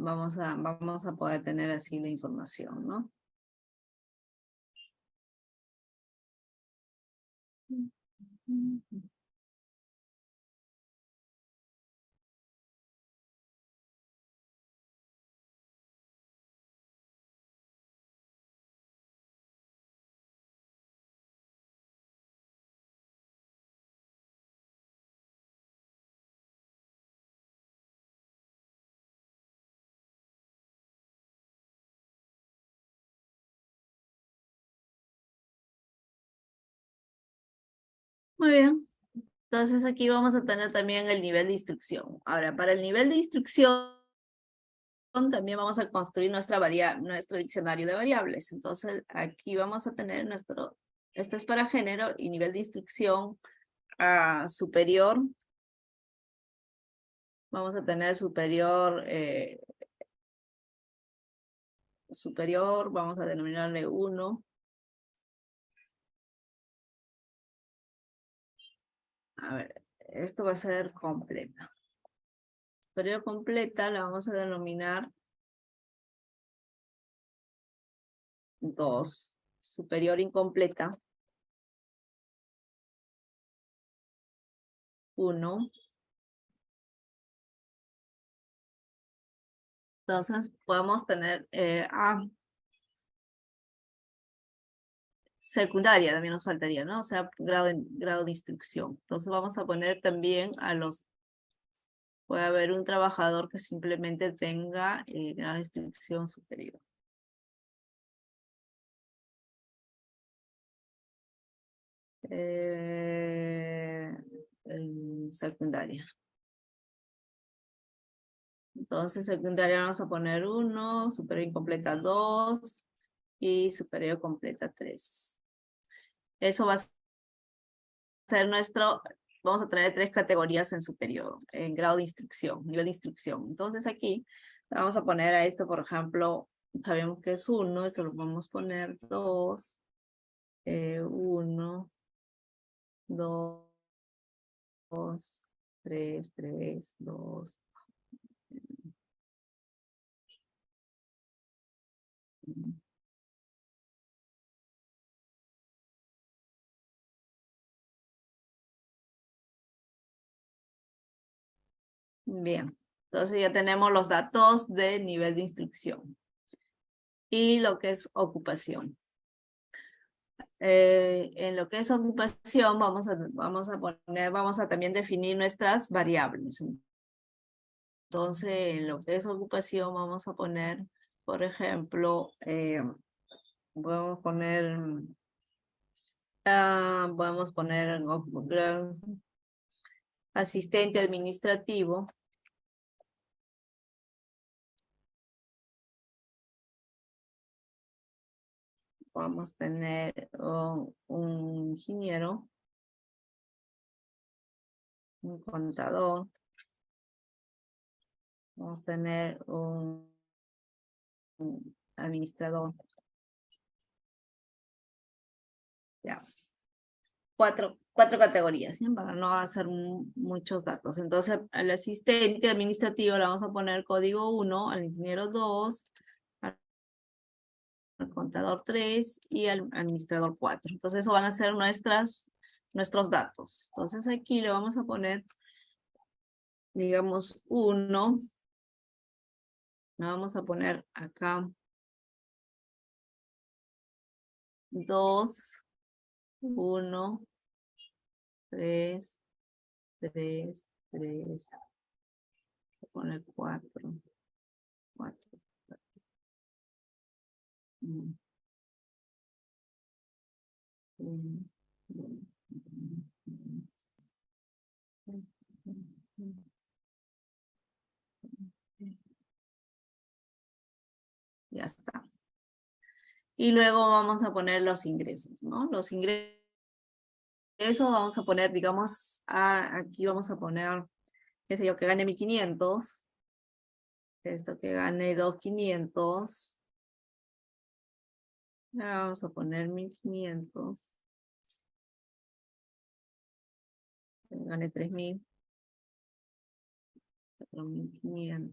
poder tener así la información, ¿no? Muy bien. Entonces aquí vamos a tener también el nivel de instrucción. Ahora, para el nivel de instrucción también vamos a construir nuestro diccionario de variables. Entonces aquí vamos a tener esto es para género y nivel de instrucción superior. Vamos a tener superior, vamos a denominarle 1. A ver, esto va a ser completa. Superior completa la vamos a denominar 2. Superior incompleta 1. Entonces podemos tener secundaria, también nos faltaría, ¿no? O sea, grado de instrucción. Entonces vamos a poner también puede haber un trabajador que simplemente tenga grado de instrucción superior. Secundaria. Entonces, secundaria vamos a poner 1, superior incompleta 2 y superior completa 3. Eso va a ser vamos a tener 3 categorías en superior, en grado de instrucción, nivel de instrucción. Entonces aquí vamos a poner a esto, por ejemplo, sabemos que es 1, esto lo podemos poner 2, 1, 2, 3, 3, 2. Bien, entonces ya tenemos los datos de nivel de instrucción. y lo que es ocupación. En lo que es ocupación vamos a también definir nuestras variables. Entonces, en lo que es ocupación vamos a poner, por ejemplo, podemos poner asistente administrativo. Vamos a tener un ingeniero, un contador. Vamos a tener un administrador. Ya. Cuatro categorías, ¿sí? Para no hacer muchos datos. Entonces, al asistente administrativo le vamos a poner código 1, al ingeniero 2, al contador 3 y al administrador 4. Entonces, eso van a ser nuestros datos. Entonces, aquí le vamos a poner, digamos, 1. Le vamos a poner acá 2, 1, 3, 3, 3. Voy a poner 4, 4. Ya está. Y luego vamos a poner los ingresos, ¿no? Los ingresos vamos a poner, digamos, aquí vamos a poner, qué sé yo, que gane 1.500. Esto que gane 2.500. Vamos a poner 1.500. Que gane 3.000. 4.500.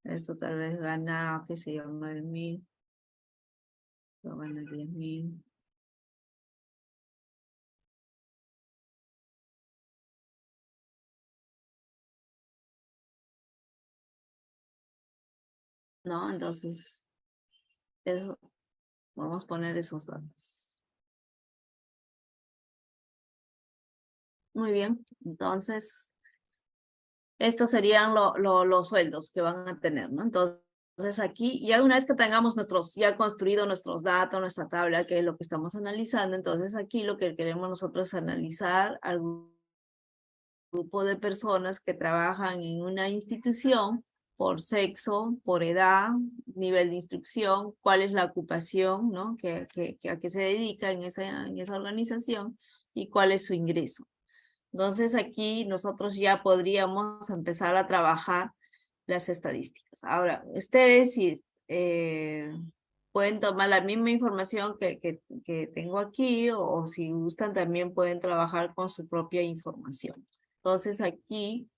Esto tal vez gana, qué sé yo, 9.000. Esto gana 10.000. ¿No? Entonces, eso, vamos a poner esos datos. Muy bien, entonces, estos serían los sueldos que van a tener, ¿no? Entonces aquí, ya una vez que tengamos ya construido nuestros datos, nuestra tabla, que es lo que estamos analizando, entonces aquí lo que queremos nosotros es analizar al grupo de personas que trabajan en una institución por sexo, por edad, nivel de instrucción, cuál es la ocupación, ¿no? A qué se dedica en esa organización y cuál es su ingreso. Entonces aquí nosotros ya podríamos empezar a trabajar las estadísticas. Ahora, ustedes si pueden tomar la misma información que tengo aquí o si gustan también pueden trabajar con su propia información. Entonces aquí,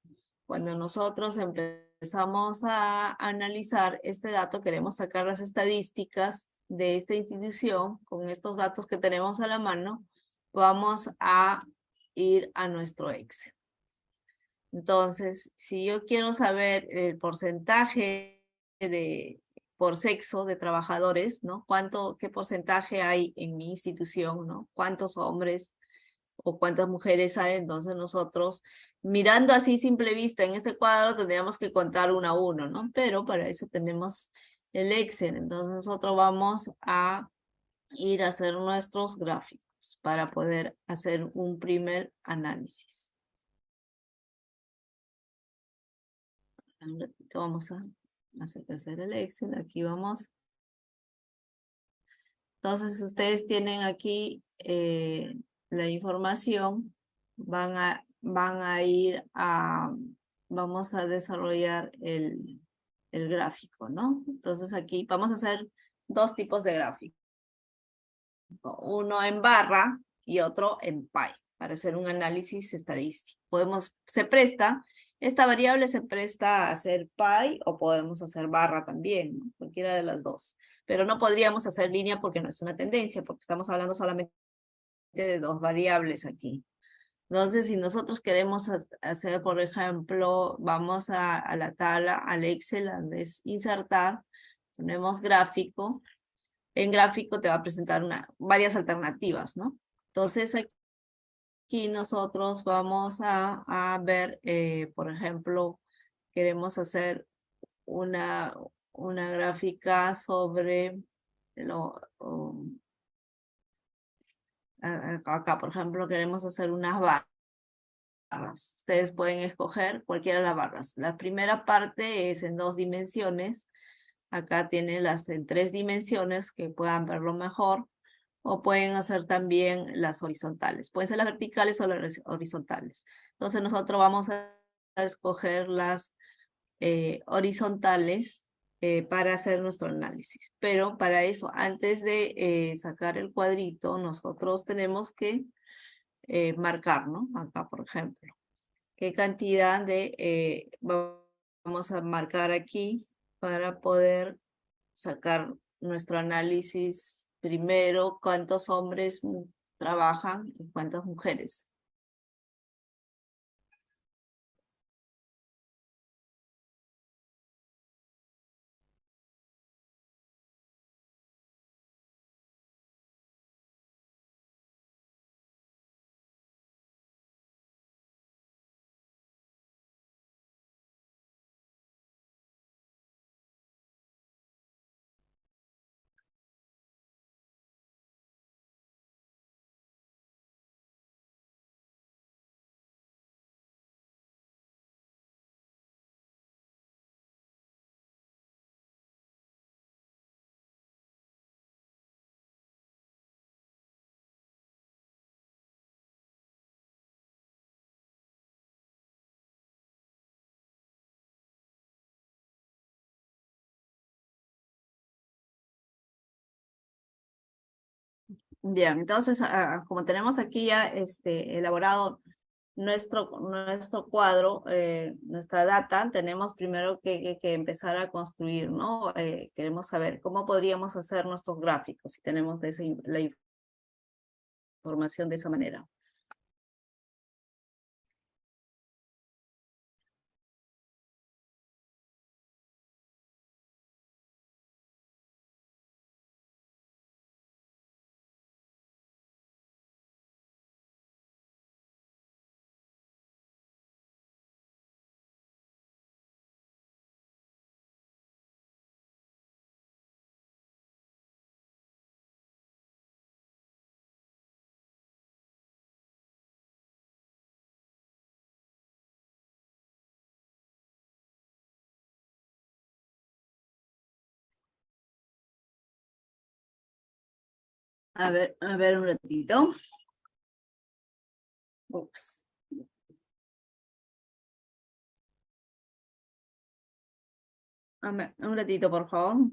cuando nosotros empezamos a analizar este dato, queremos sacar las estadísticas de esta institución con estos datos que tenemos a la mano, vamos a ir a nuestro Excel. Entonces, si yo quiero saber el porcentaje por sexo de trabajadores, ¿no? ¿Qué porcentaje hay en mi institución, ¿no? ¿Cuántos hombres o cuántas mujeres hay? Entonces nosotros, mirando así simple vista en este cuadro, tendríamos que contar uno a uno, ¿no? Pero para eso tenemos el Excel. Entonces nosotros vamos a ir a hacer nuestros gráficos para poder hacer un primer análisis. Un ratito vamos a hacer crecer el Excel. Aquí vamos. Entonces ustedes tienen aquí la información. Van a ir vamos a desarrollar el gráfico, ¿no? Entonces aquí vamos a hacer dos tipos de gráfico. Uno en barra y otro en pie, para hacer un análisis estadístico. Esta variable se presta a hacer pie o podemos hacer barra también, ¿no? Cualquiera de las dos. Pero no podríamos hacer línea porque no es una tendencia, porque estamos hablando solamente de dos variables aquí. Entonces, si nosotros queremos hacer, por ejemplo, vamos a la tabla, al Excel, donde es insertar, ponemos gráfico. En gráfico te va a presentar varias alternativas, ¿no? Entonces, aquí nosotros vamos a ver, por ejemplo, queremos hacer una gráfica sobre acá, por ejemplo, queremos hacer unas barras. Ustedes pueden escoger cualquiera de las barras. La primera parte es en 2 dimensiones. Acá tienen las en 3 dimensiones que puedan verlo mejor. O pueden hacer también las horizontales. Pueden ser las verticales o las horizontales. Entonces nosotros vamos a escoger las horizontales para hacer nuestro análisis. Pero para eso, antes de sacar el cuadrito, nosotros tenemos que marcar, ¿no? Acá, por ejemplo, qué cantidad de vamos a marcar aquí para poder sacar nuestro análisis primero, cuántos hombres trabajan y cuántas mujeres. Bien, entonces, como tenemos aquí ya elaborado nuestro cuadro, nuestra data, tenemos primero que empezar a construir, ¿no? Queremos saber cómo podríamos hacer nuestros gráficos si tenemos la información de esa manera. A ver un ratito. Ups. Un ratito, por favor.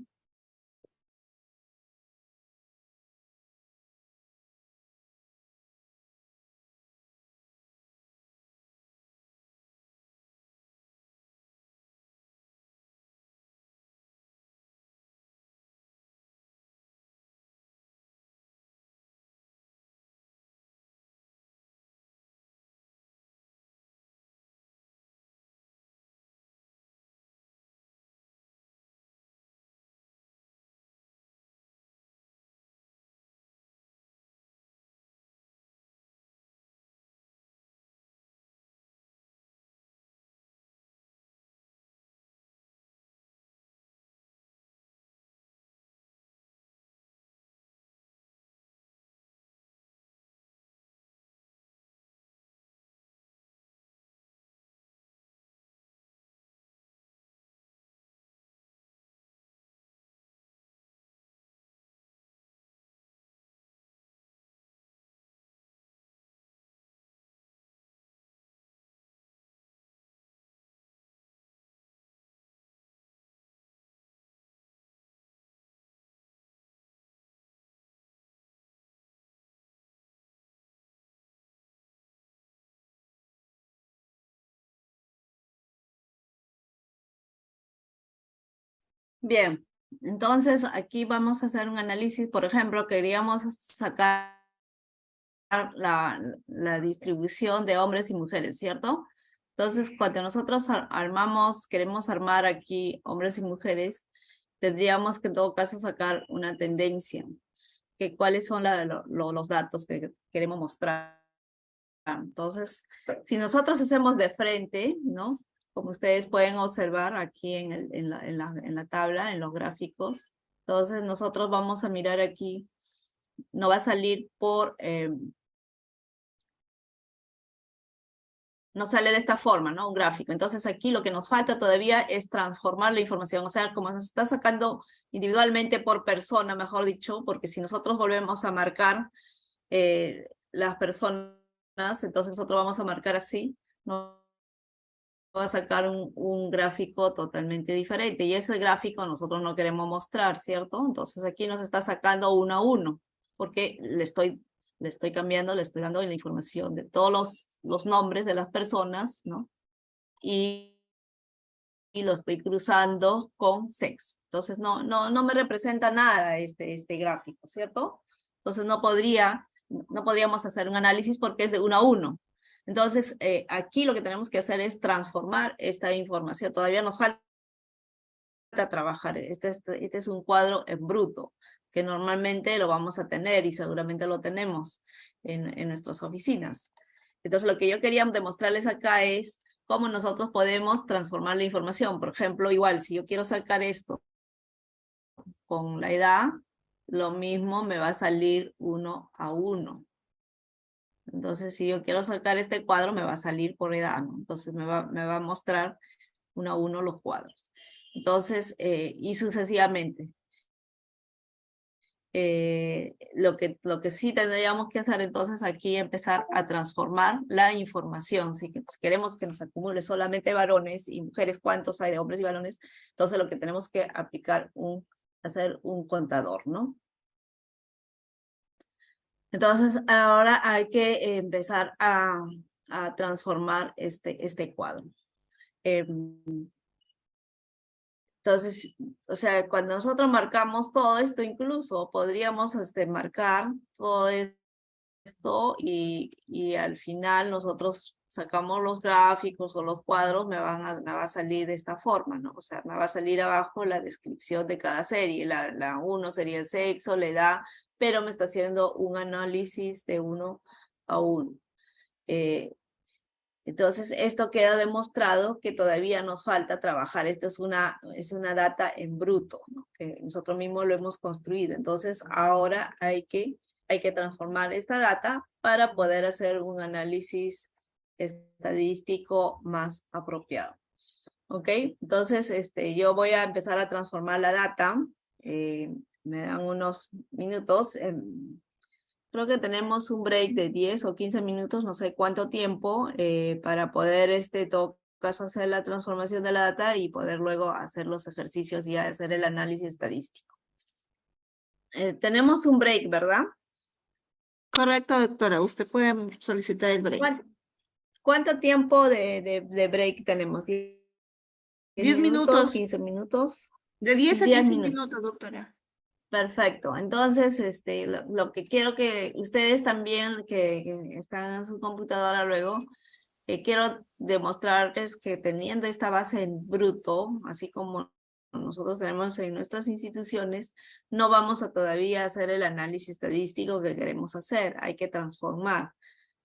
Bien, entonces aquí vamos a hacer un análisis. Por ejemplo, queríamos sacar la distribución de hombres y mujeres, ¿cierto? Entonces, cuando nosotros queremos armar aquí hombres y mujeres, tendríamos que en todo caso sacar una tendencia, que cuáles son los datos que queremos mostrar. Entonces, si nosotros hacemos de frente, ¿no? Como ustedes pueden observar aquí en la tabla, en los gráficos, entonces nosotros vamos a mirar aquí, no va a salir no sale de esta forma, ¿no? Un gráfico. Entonces aquí lo que nos falta todavía es transformar la información, o sea, como nos está sacando individualmente por persona, mejor dicho, porque si nosotros volvemos a marcar las personas, entonces nosotros vamos a marcar así, no va a sacar un gráfico totalmente diferente, y ese gráfico nosotros no queremos mostrar, ¿cierto? Entonces aquí nos está sacando uno a uno, porque le estoy cambiando, le estoy dando la información de todos los nombres de las personas, ¿no? Y lo estoy cruzando con sexo. Entonces no me representa nada este gráfico, ¿cierto? Entonces no podríamos hacer un análisis porque es de uno a uno. Entonces aquí lo que tenemos que hacer es transformar esta información. Todavía nos falta trabajar. Este es un cuadro en bruto, que normalmente lo vamos a tener y seguramente lo tenemos en nuestras oficinas. Entonces lo que yo quería demostrarles acá es cómo nosotros podemos transformar la información. Por ejemplo, igual, si yo quiero sacar esto con la edad, lo mismo me va a salir uno a uno. Entonces, si yo quiero sacar este cuadro, me va a salir por edad, ¿no? Entonces me va a mostrar uno a uno los cuadros. Entonces, y sucesivamente. Lo que sí tendríamos que hacer entonces aquí empezar a transformar la información. Si queremos que nos acumule solamente varones y mujeres, ¿cuántos hay de hombres y varones? Entonces lo que tenemos que hacer un contador, ¿no? Entonces ahora hay que empezar a transformar este cuadro. Entonces, o sea, cuando nosotros marcamos todo esto, incluso podríamos marcar todo esto y al final nosotros sacamos los gráficos o los cuadros, me va a salir de esta forma, ¿no? O sea, me va a salir abajo la descripción de cada serie. La 1 sería el sexo, la edad, pero me está haciendo un análisis de uno a uno. Entonces, esto queda demostrado que todavía nos falta trabajar. Esto es una data en bruto, ¿no? Que nosotros mismos lo hemos construido. Entonces, ahora hay que transformar esta data para poder hacer un análisis estadístico más apropiado. ¿Ok? Entonces, yo voy a empezar a transformar la data. Me dan unos minutos. Creo que tenemos un break de 10 o 15 minutos, no sé cuánto tiempo, para poder, todo caso, hacer la transformación de la data y poder luego hacer los ejercicios y hacer el análisis estadístico. Tenemos un break, ¿verdad? Correcto, doctora. Usted puede solicitar el break. ¿Cuánto tiempo de break tenemos? ¿10 10 minutos? minutos. ¿15 minutos? De 10 a 10 15 minutos. minutos, doctora. Perfecto. Entonces, lo que quiero que ustedes también, que están en su computadora luego, quiero demostrarles que teniendo esta base en bruto, así como nosotros tenemos en nuestras instituciones, no vamos a todavía hacer el análisis estadístico que queremos hacer. Hay que transformar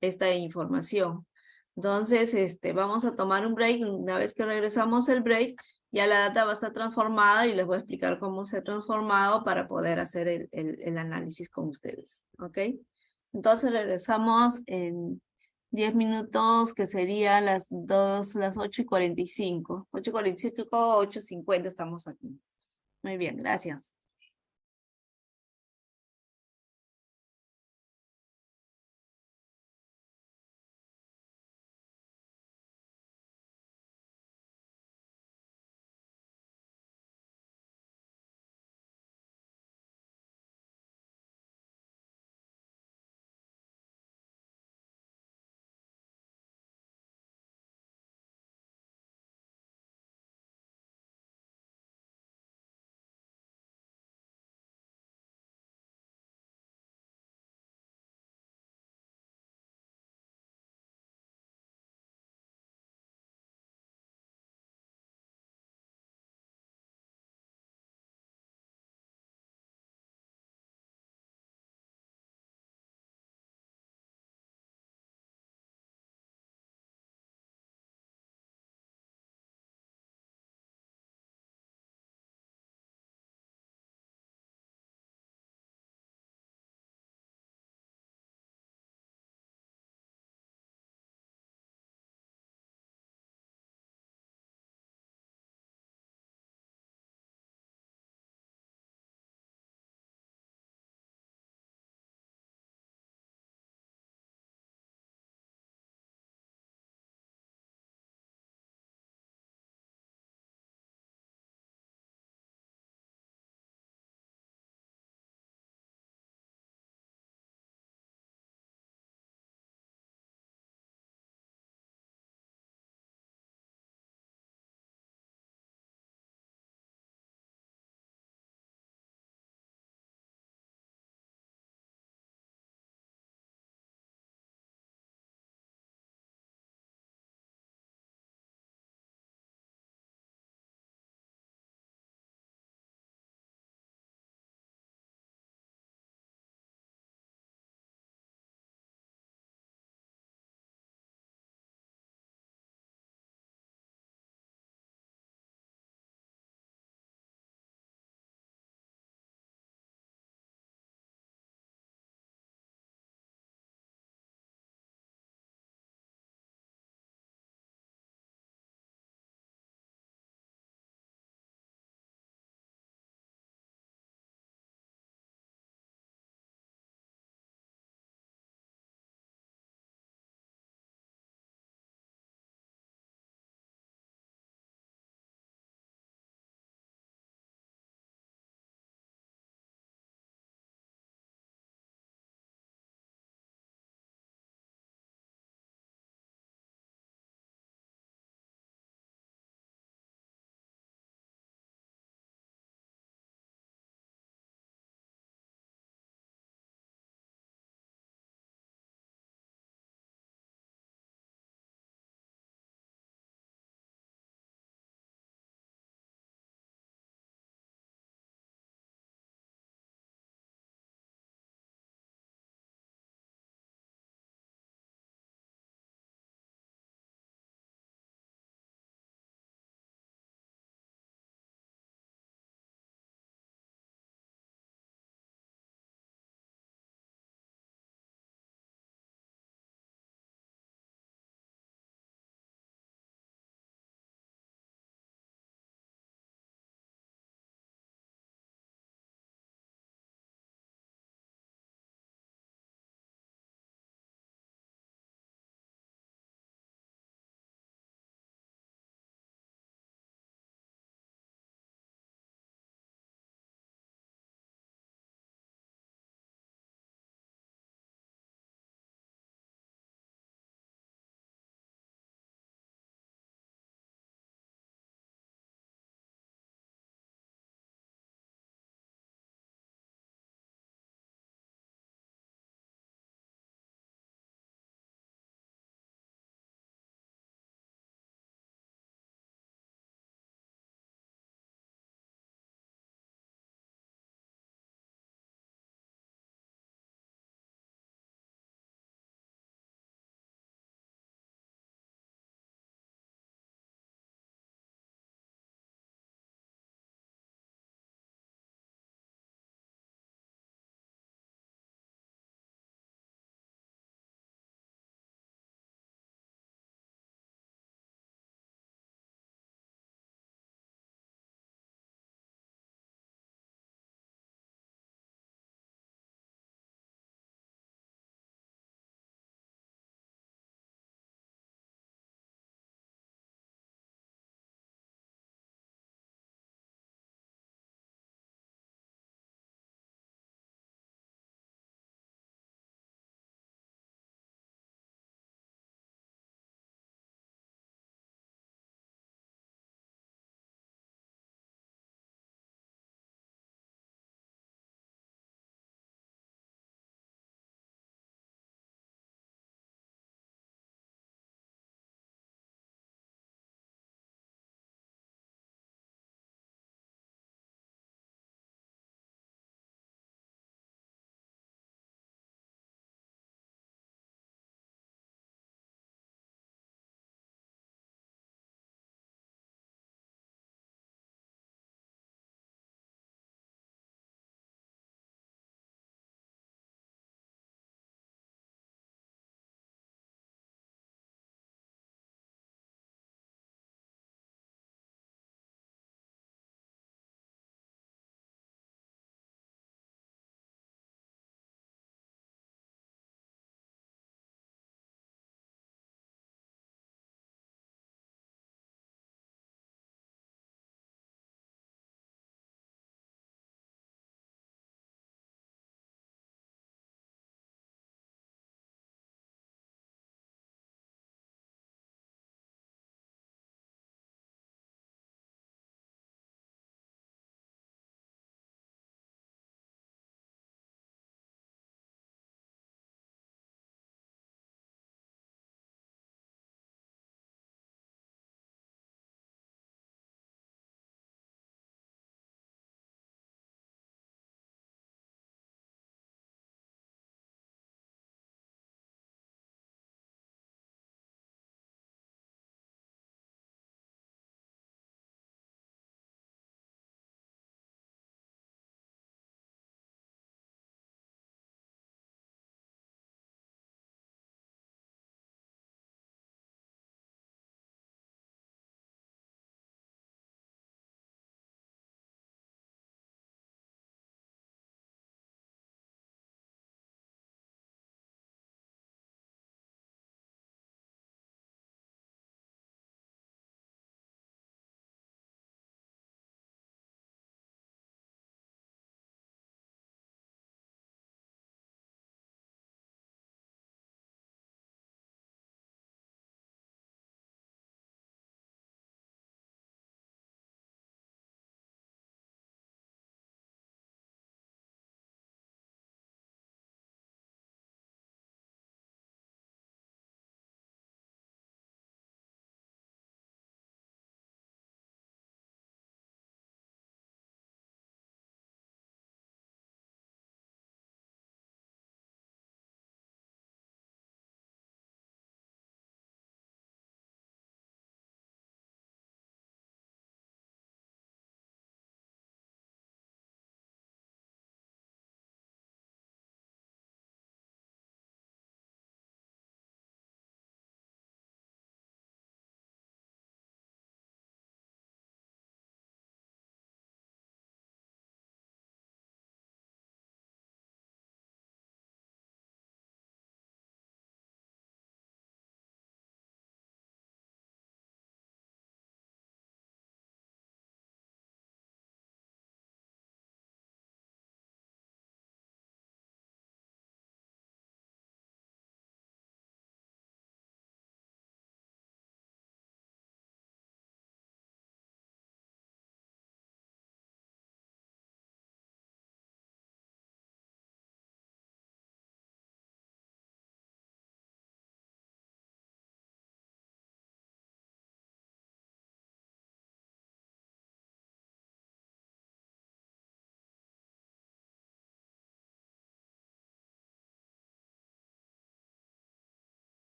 esta información. Entonces, vamos a tomar un break. Una vez que regresamos el break, ya la data va a estar transformada y les voy a explicar cómo se ha transformado para poder hacer el análisis con ustedes. ¿Ok? Entonces regresamos en 10 minutos, que serían las 8:45. 8:45, 8:50 estamos aquí. Muy bien, gracias.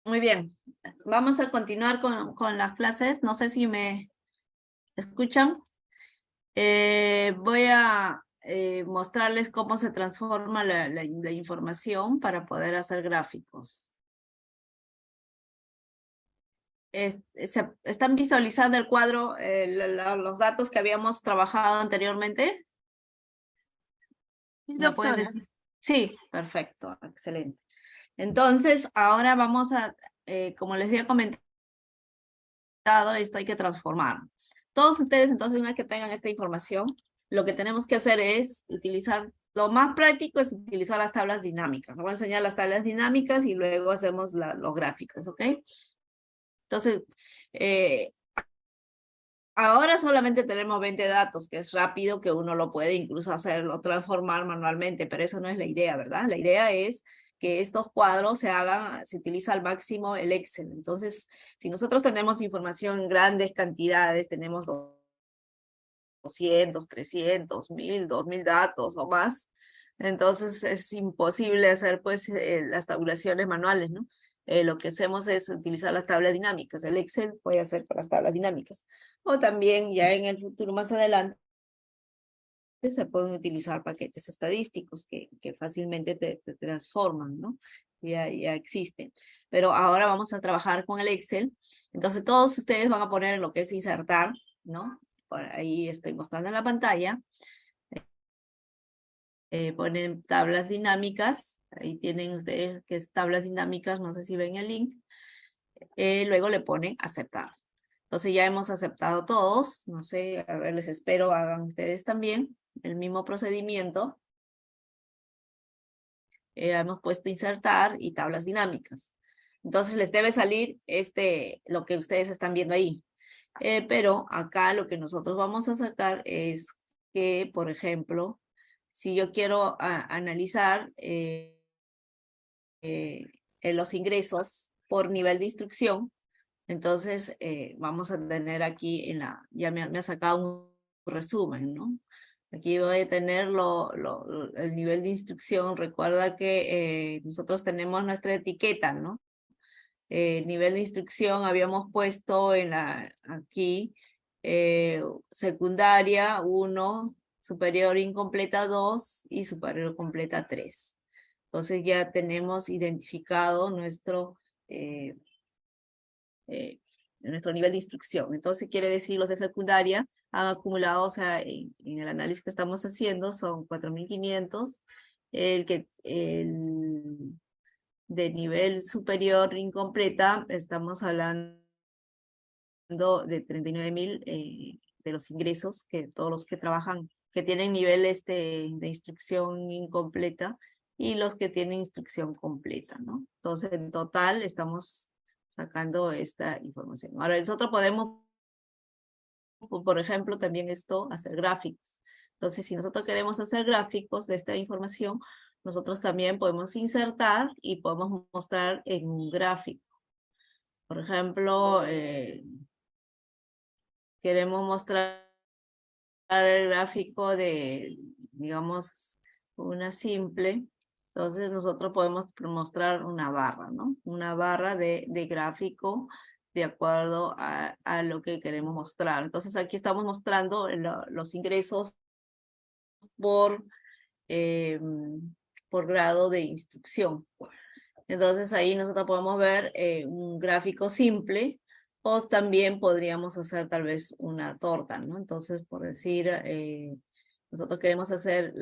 Muy bien. Vamos a continuar con las clases. No sé si me escuchan. Voy a mostrarles cómo se transforma la información para poder hacer gráficos. ¿Están visualizando el cuadro, los datos que habíamos trabajado anteriormente? Sí, ¿Me pueden doctora. decir? Sí, perfecto, excelente. Entonces, ahora vamos a, como les había comentado, esto hay que transformar. Todos ustedes, entonces, una vez que tengan esta información, lo que tenemos que hacer es utilizar, lo más práctico es utilizar las tablas dinámicas. Me voy a enseñar las tablas dinámicas y luego hacemos los gráficos, ¿ok? Entonces, ahora solamente tenemos 20 datos, que es rápido, que uno lo puede incluso hacerlo, transformar manualmente, pero eso no es la idea, ¿verdad? La idea es que estos cuadros se utiliza al máximo el Excel. Entonces, si nosotros tenemos información en grandes cantidades, tenemos 200, 300, 1000, 2000 datos o más, entonces es imposible hacer pues las tabulaciones manuales, ¿no? Lo que hacemos es utilizar las tablas dinámicas. El Excel puede hacer para las tablas dinámicas. O también ya en el futuro más adelante se pueden utilizar paquetes estadísticos que fácilmente te transforman, ¿no? Ya existen. Pero ahora vamos a trabajar con el Excel. Entonces todos ustedes van a poner lo que es insertar, ¿no? Por ahí estoy mostrando en la pantalla. Ponen tablas dinámicas. Ahí tienen ustedes que es tablas dinámicas, no sé si ven el link. Luego le ponen aceptar. Entonces ya hemos aceptado todos. No sé, a ver, les espero, hagan ustedes también el mismo procedimiento. Hemos puesto insertar y tablas dinámicas. Entonces les debe salir lo que ustedes están viendo ahí. Pero acá lo que nosotros vamos a sacar es que, por ejemplo, si yo quiero analizar los ingresos por nivel de instrucción, entonces vamos a tener aquí ya me ha sacado un resumen, ¿no? Aquí voy a tener el nivel de instrucción. Recuerda que nosotros tenemos nuestra etiqueta, ¿no? Nivel de instrucción habíamos puesto aquí secundaria 1, superior incompleta 2 y superior completa 3. Entonces ya tenemos identificado eh, nuestro nivel de instrucción. Entonces quiere decir los de secundaria han acumulado, o sea, en el análisis que estamos haciendo son 4.500. El de nivel superior incompleta, estamos hablando de 39.000 de los ingresos, que todos los que trabajan, que tienen nivel de instrucción incompleta, y los que tienen instrucción completa, ¿no? Entonces, en total, estamos sacando esta información. Ahora, nosotros podemos, por ejemplo, también hacer gráficos. Entonces, si nosotros queremos hacer gráficos de esta información, nosotros también podemos insertar y podemos mostrar en un gráfico. Por ejemplo, queremos mostrar el gráfico de, digamos, una simple. Entonces nosotros podemos mostrar una barra, ¿no? Una barra de gráfico de acuerdo a lo que queremos mostrar. Entonces aquí estamos mostrando los ingresos por, eh, por grado de instrucción. Entonces ahí nosotros podemos ver un gráfico simple, o también podríamos hacer tal vez una torta, ¿no? Entonces, por decir, nosotros queremos hacer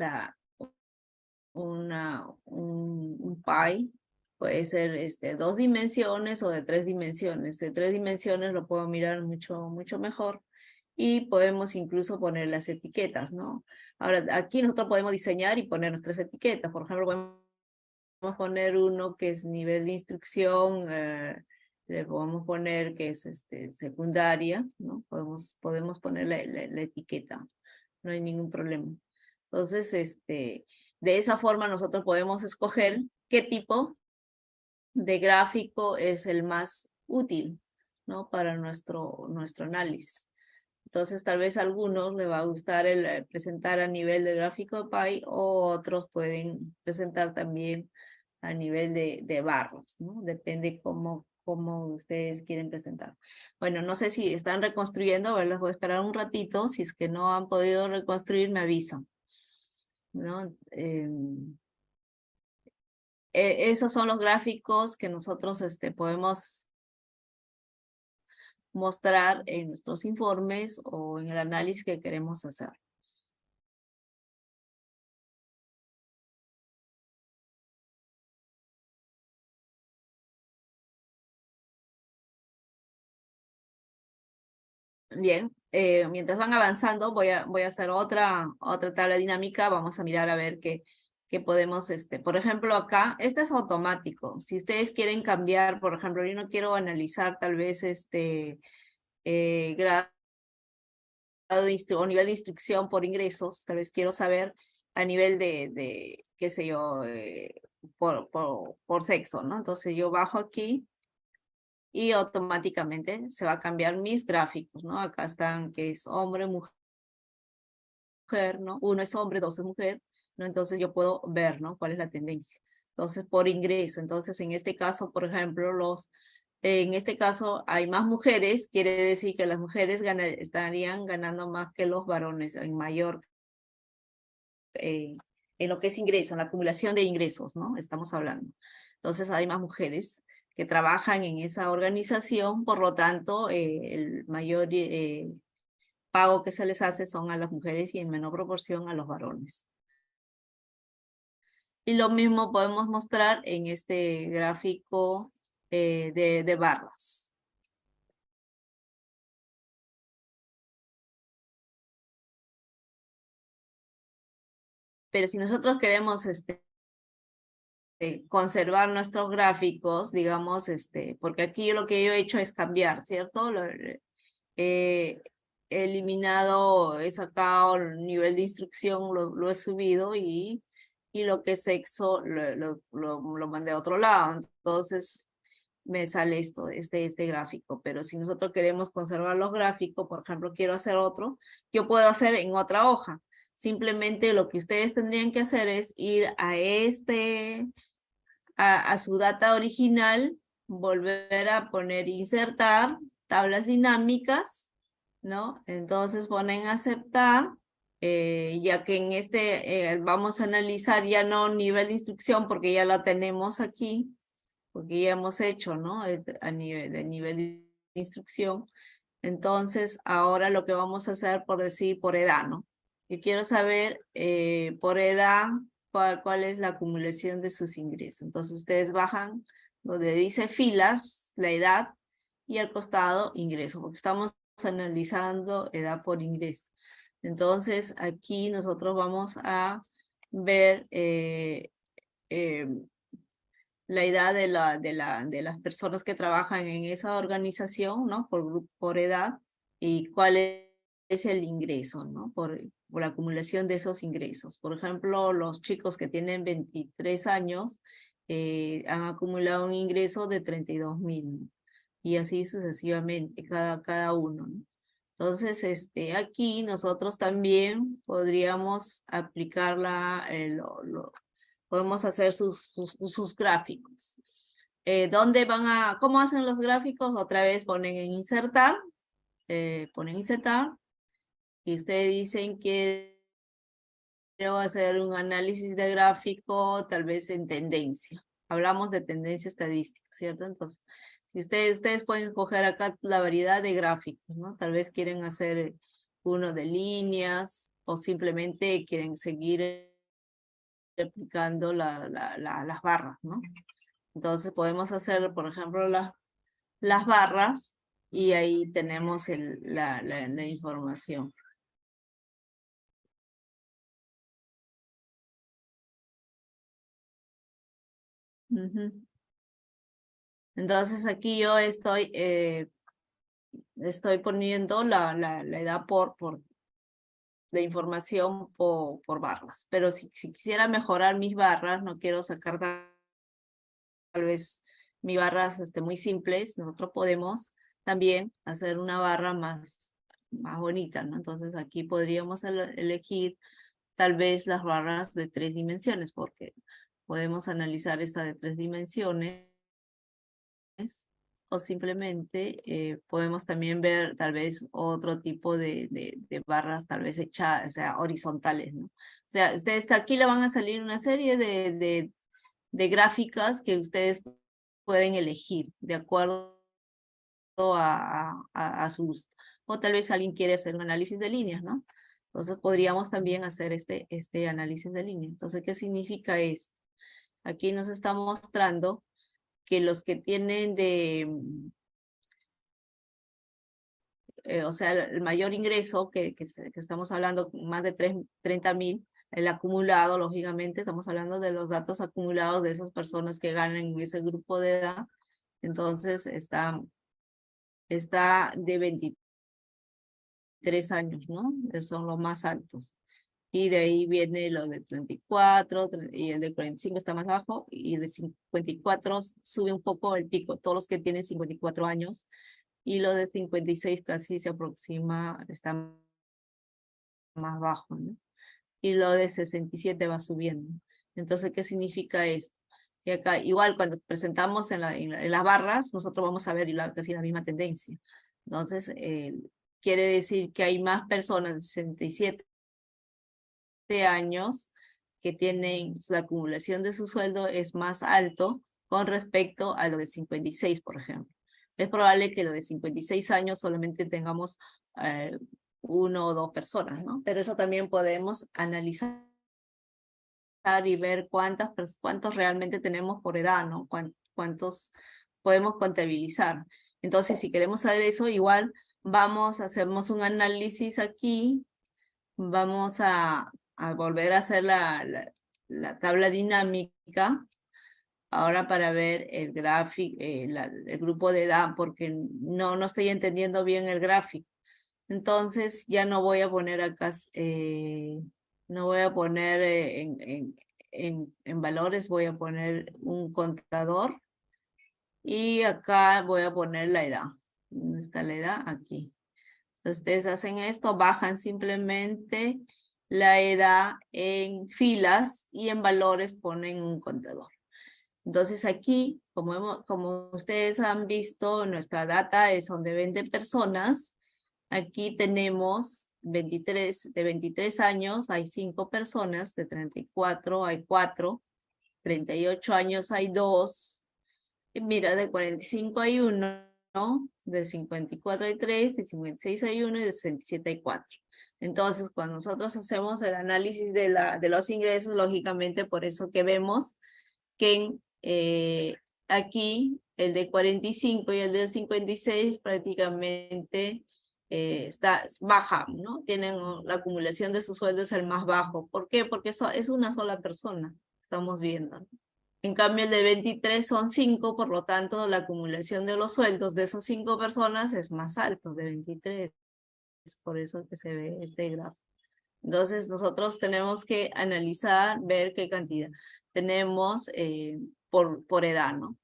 un pie, puede ser 2 dimensiones o de 3 dimensiones. De 3 dimensiones lo puedo mirar mucho mejor, y podemos incluso poner las etiquetas, ¿no? Ahora, aquí nosotros podemos diseñar y poner nuestras etiquetas. Por ejemplo, podemos poner uno que es nivel de instrucción, le podemos poner que es secundaria, ¿no? Podemos poner la etiqueta, no hay ningún problema. Entonces, de esa forma nosotros podemos escoger qué tipo de gráfico es el más útil, ¿no? Para nuestro análisis. Entonces, tal vez a algunos les va a gustar el presentar a nivel de gráfico de pie, o otros pueden presentar también a nivel de barras, ¿no? Depende cómo cómo ustedes quieren presentar. Bueno, no sé si están reconstruyendo, a ver, les voy a esperar un ratito. Si es que no han podido reconstruir, me avisan, ¿no? Esos son los gráficos que nosotros podemos mostrar en nuestros informes o en el análisis que queremos hacer. Bien, mientras van avanzando, voy a hacer otra tabla dinámica. Vamos a mirar a ver qué podemos, por ejemplo, acá, este es automático. Si ustedes quieren cambiar, por ejemplo, yo no quiero analizar tal vez grado o nivel de instrucción por ingresos, tal vez quiero saber a nivel de qué sé yo, por sexo, ¿no? Entonces yo bajo aquí y automáticamente se va a cambiar mis gráficos, ¿no? Acá están que es hombre, mujer, ¿no? 1 es hombre, 2 es mujer, ¿no? Entonces yo puedo ver, ¿no? Cuál es la tendencia. Entonces, por ingreso. Entonces, en este caso, por ejemplo, en este caso hay más mujeres, quiere decir que las mujeres estarían ganando más que los varones en mayor, en lo que es ingreso, en la acumulación de ingresos, ¿no? Estamos hablando. Entonces, hay más mujeres que trabajan en esa organización, por lo tanto, el mayor pago que se les hace son a las mujeres y en menor proporción a los varones. Y lo mismo podemos mostrar en este gráfico de barras. Pero si nosotros queremos conservar nuestros gráficos, digamos, porque aquí lo que yo he hecho es cambiar, ¿cierto? He eliminado, he sacado el nivel de instrucción, lo he subido y lo que es sexo lo mandé a otro lado. Entonces me sale este gráfico. Pero si nosotros queremos conservar los gráficos, por ejemplo, quiero hacer otro, yo puedo hacer en otra hoja. Simplemente lo que ustedes tendrían que hacer es ir a su data original, volver a poner insertar, tablas dinámicas, ¿no? Entonces ponen aceptar, ya que en vamos a analizar ya no nivel de instrucción porque ya la tenemos aquí, porque ya hemos hecho, ¿no? A nivel de instrucción. Entonces ahora lo que vamos a hacer por decir por edad, ¿no? Yo quiero saber por edad cuál es la acumulación de sus ingresos. Entonces ustedes bajan donde dice filas, la edad, y al costado ingreso, porque estamos analizando edad por ingreso. Entonces aquí nosotros vamos a ver la edad de las personas que trabajan en esa organización, ¿no? Por edad, y cuál es el ingreso, ¿no? Por la acumulación de esos ingresos. Por ejemplo, los chicos que tienen 23 años han acumulado un ingreso de 32,000, ¿no? Y así sucesivamente, cada uno, ¿no? Entonces, aquí nosotros también podríamos aplicar podemos hacer sus gráficos. ¿Cómo hacen los gráficos? Otra vez ponen en insertar, y ustedes dicen que quiero hacer un análisis de gráfico, tal vez en tendencia. Hablamos de tendencia estadística, ¿cierto? Entonces, si ustedes pueden escoger acá la variedad de gráficos, ¿no? Tal vez quieren hacer uno de líneas o simplemente quieren seguir replicando las barras, ¿no? Entonces podemos hacer, por ejemplo, las barras y ahí tenemos la información. Entonces aquí yo estoy poniendo la edad de información por barras. Pero si quisiera mejorar mis barras, no quiero sacar tal vez mis barras muy simples, nosotros podemos también hacer una barra más bonita, ¿no? Entonces aquí podríamos elegir tal vez las barras de 3 dimensiones, porque podemos analizar esta de 3 dimensiones o simplemente podemos también ver tal vez otro tipo de barras tal vez echadas, o sea, horizontales, ¿no? O sea, ustedes aquí le van a salir una serie de gráficas que ustedes pueden elegir de acuerdo a su gusto. O tal vez alguien quiere hacer un análisis de líneas, ¿no? Entonces podríamos también hacer este análisis de líneas. Entonces, ¿qué significa esto? Aquí nos está mostrando que los que tienen o sea, el mayor ingreso que estamos hablando, más de 30.000, el acumulado, lógicamente, estamos hablando de los datos acumulados de esas personas que ganan en ese grupo de edad. Entonces, está de 23 años, ¿no? Son los más altos. Y de ahí viene lo de 34, y el de 45 está más bajo, y el de 54 sube un poco el pico, todos los que tienen 54 años, y lo de 56 casi se aproxima, está más bajo, ¿no? Y lo de 67 va subiendo. Entonces, ¿qué significa esto? Y acá, igual cuando presentamos en las barras, nosotros vamos a ver casi la misma tendencia. Entonces, quiere decir que hay más personas de 67 años que tienen la acumulación de su sueldo es más alto con respecto a lo de 56, por ejemplo. Es probable que lo de 56 años solamente tengamos 1 o 2 personas, ¿no? Pero eso también podemos analizar y ver cuántos realmente tenemos por edad, ¿no? Cuántos podemos contabilizar. Entonces, si queremos saber eso, igual hacemos un análisis aquí, vamos a volver a hacer la tabla dinámica, ahora para ver el gráfico, el grupo de edad, porque no estoy entendiendo bien el gráfico. Entonces ya no voy a poner acá, no voy a poner en valores, voy a poner un contador, y acá voy a poner la edad. ¿Dónde está la edad? Aquí. Ustedes hacen esto, bajan simplemente la edad en filas y en valores ponen un contador. Entonces aquí, como ustedes han visto, nuestra data es de 20 personas. Aquí tenemos de 23 años hay 5 personas, de 34 hay 4, 38 años hay 2, y mira, de 45 hay 1, ¿no? De 54 hay 3, de 56 hay 1 y de 67 hay 4. Entonces, cuando nosotros hacemos el análisis de los ingresos, lógicamente por eso que vemos que aquí el de 45 y el de 56 prácticamente baja, ¿no? Tienen la acumulación de sus sueldos el más bajo. ¿Por qué? Porque eso es una sola persona, estamos viendo, ¿no? En cambio, el de 23 son 5, por lo tanto, la acumulación de los sueldos de esas 5 personas es más alto, de 23. Es por eso que se ve este gráfico. Entonces, nosotros tenemos que analizar, ver qué cantidad tenemos por edad, ¿no?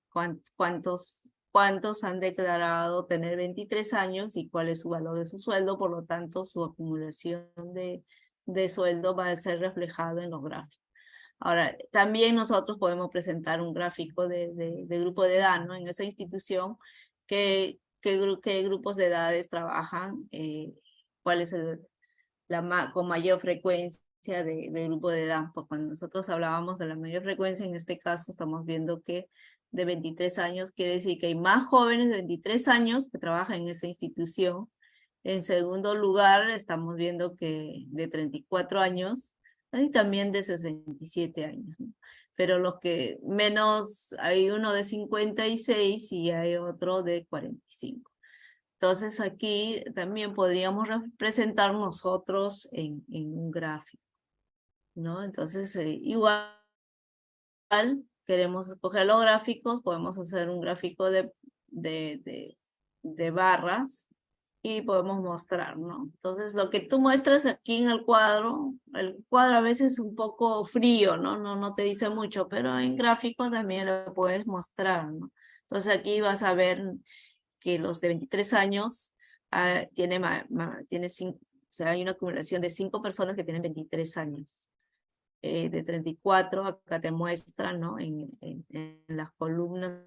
¿Cuántos han declarado tener 23 años y cuál es su valor de su sueldo? Por lo tanto, su acumulación de sueldo va a ser reflejado en los gráficos. Ahora, también nosotros podemos presentar un gráfico de grupo de edad, ¿no? En esa institución, qué grupos de edades trabajan, cuál es con mayor frecuencia de grupo de edad. Pues cuando nosotros hablábamos de la mayor frecuencia, en este caso estamos viendo que de 23 años quiere decir que hay más jóvenes de 23 años que trabajan en esa institución. En segundo lugar, estamos viendo que de 34 años y también de 67 años, ¿no? Pero los que menos, hay uno de 56 y hay otro de 45. Entonces aquí también podríamos representar nosotros en un gráfico, ¿no? Entonces igual queremos escoger los gráficos, podemos hacer un gráfico de barras y podemos mostrar, ¿no? Entonces lo que tú muestras aquí en el cuadro a veces es un poco frío, ¿no? No te dice mucho, pero en gráfico también lo puedes mostrar, ¿no? Entonces aquí vas a ver que los de 23 años o sea, hay una acumulación de 5 personas que tienen 23 años. De 34, acá te muestran, ¿no? En las columnas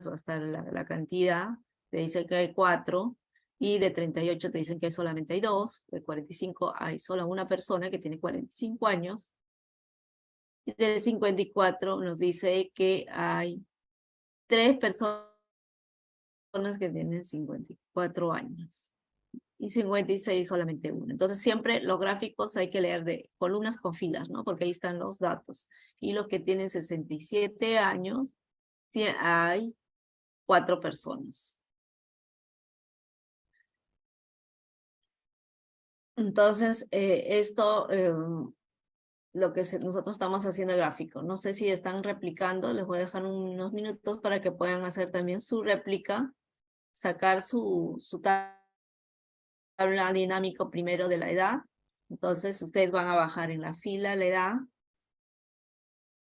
va a estar la cantidad, te dicen que hay 4, y de 38 te dicen que solamente hay 2, de 45 hay solo una persona que tiene 45 años, y del 54 nos dice que hay 3 personas que tienen 54 años. Y 56 solamente uno. Entonces siempre los gráficos hay que leer de columnas con filas, ¿no? Porque ahí están los datos. Y los que tienen 67 años, hay 4 personas. Entonces, esto, lo que nosotros estamos haciendo gráfico. No sé si están replicando, les voy a dejar unos minutos para que puedan hacer también su réplica, sacar su tabla dinámico primero de la edad. Entonces, ustedes van a bajar en la fila la edad,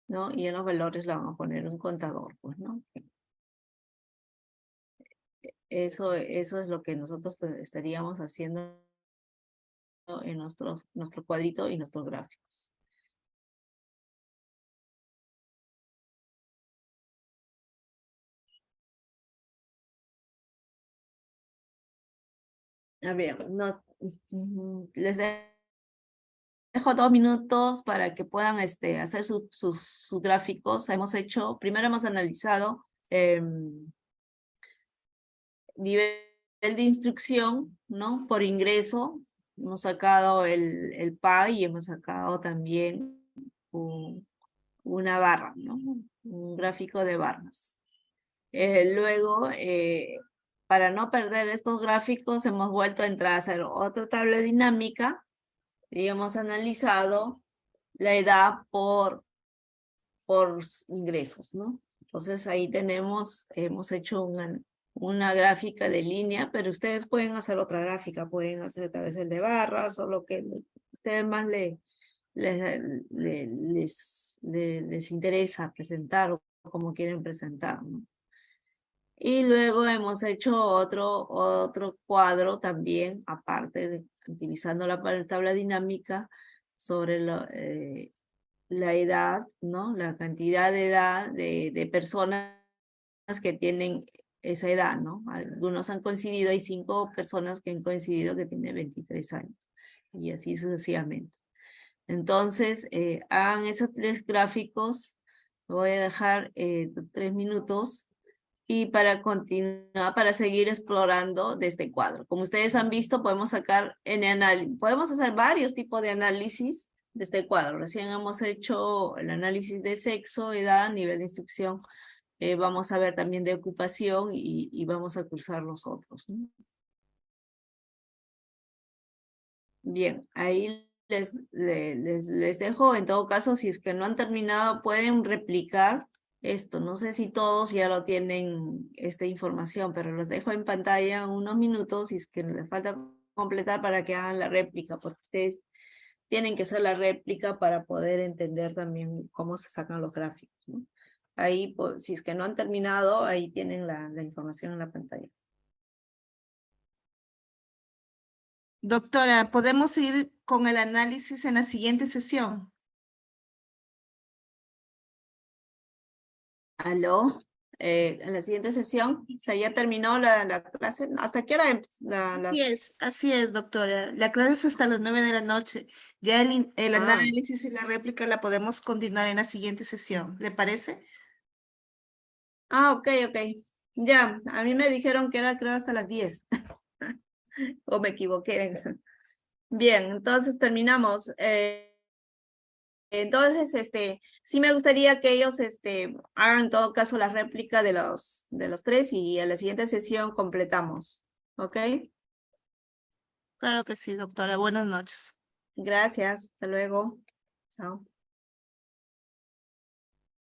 ¿no? Y en los valores le van a poner un contador, pues, ¿no? Eso es lo que nosotros estaríamos haciendo en nuestro cuadrito y nuestros gráficos. A ver, les dejo 2 minutos para que puedan hacer sus gráficos. Primero hemos analizado nivel de instrucción, ¿no? Por ingreso, hemos sacado el PAI y hemos sacado también una barra, ¿no? Un gráfico de barras. Luego, para no perder estos gráficos, hemos vuelto a entrar a hacer otra tabla dinámica y hemos analizado la edad por ingresos, ¿no? Entonces ahí hemos hecho una gráfica de línea, pero ustedes pueden hacer otra gráfica, pueden hacer tal vez el de barras o lo que a ustedes más les interesa presentar o como quieren presentar, ¿no? Y luego hemos hecho otro cuadro también, aparte utilizando la tabla dinámica, sobre la edad, ¿no? La cantidad de edad de personas que tienen esa edad, ¿no? Algunos han coincidido, hay 5 personas que han coincidido que tienen 23 años, y así sucesivamente. Entonces, hagan esos 3 gráficos, voy a dejar 3 minutos, y para continuar, para seguir explorando de este cuadro. Como ustedes han visto, podemos hacer varios tipos de análisis de este cuadro. Recién hemos hecho el análisis de sexo, edad, nivel de instrucción. Vamos a ver también de ocupación y vamos a cursar los otros, ¿no? Bien, ahí les dejo. En todo caso, si es que no han terminado, pueden replicar esto. No sé si todos ya lo tienen, esta información, pero los dejo en pantalla unos minutos si es que les falta completar para que hagan la réplica, porque ustedes tienen que hacer la réplica para poder entender también cómo se sacan los gráficos, ¿no? Ahí, pues, si es que no han terminado, ahí tienen la información en la pantalla. Doctora, ¿podemos ir con el análisis en la siguiente sesión? ¿Aló? En la siguiente sesión, o sea, ya terminó la clase. ¿Hasta qué hora? Así es, doctora. La clase es hasta las 9 de la noche. Ya el análisis y la réplica la podemos continuar en la siguiente sesión. ¿Le parece? Ok. Ya, a mí me dijeron que era, creo, hasta las 10. O me equivoqué. Bien, entonces terminamos. Entonces, sí me gustaría que ellos hagan en todo caso la réplica de los 3 y en la siguiente sesión completamos. ¿Ok? Claro que sí, doctora. Buenas noches. Gracias. Hasta luego. Chao.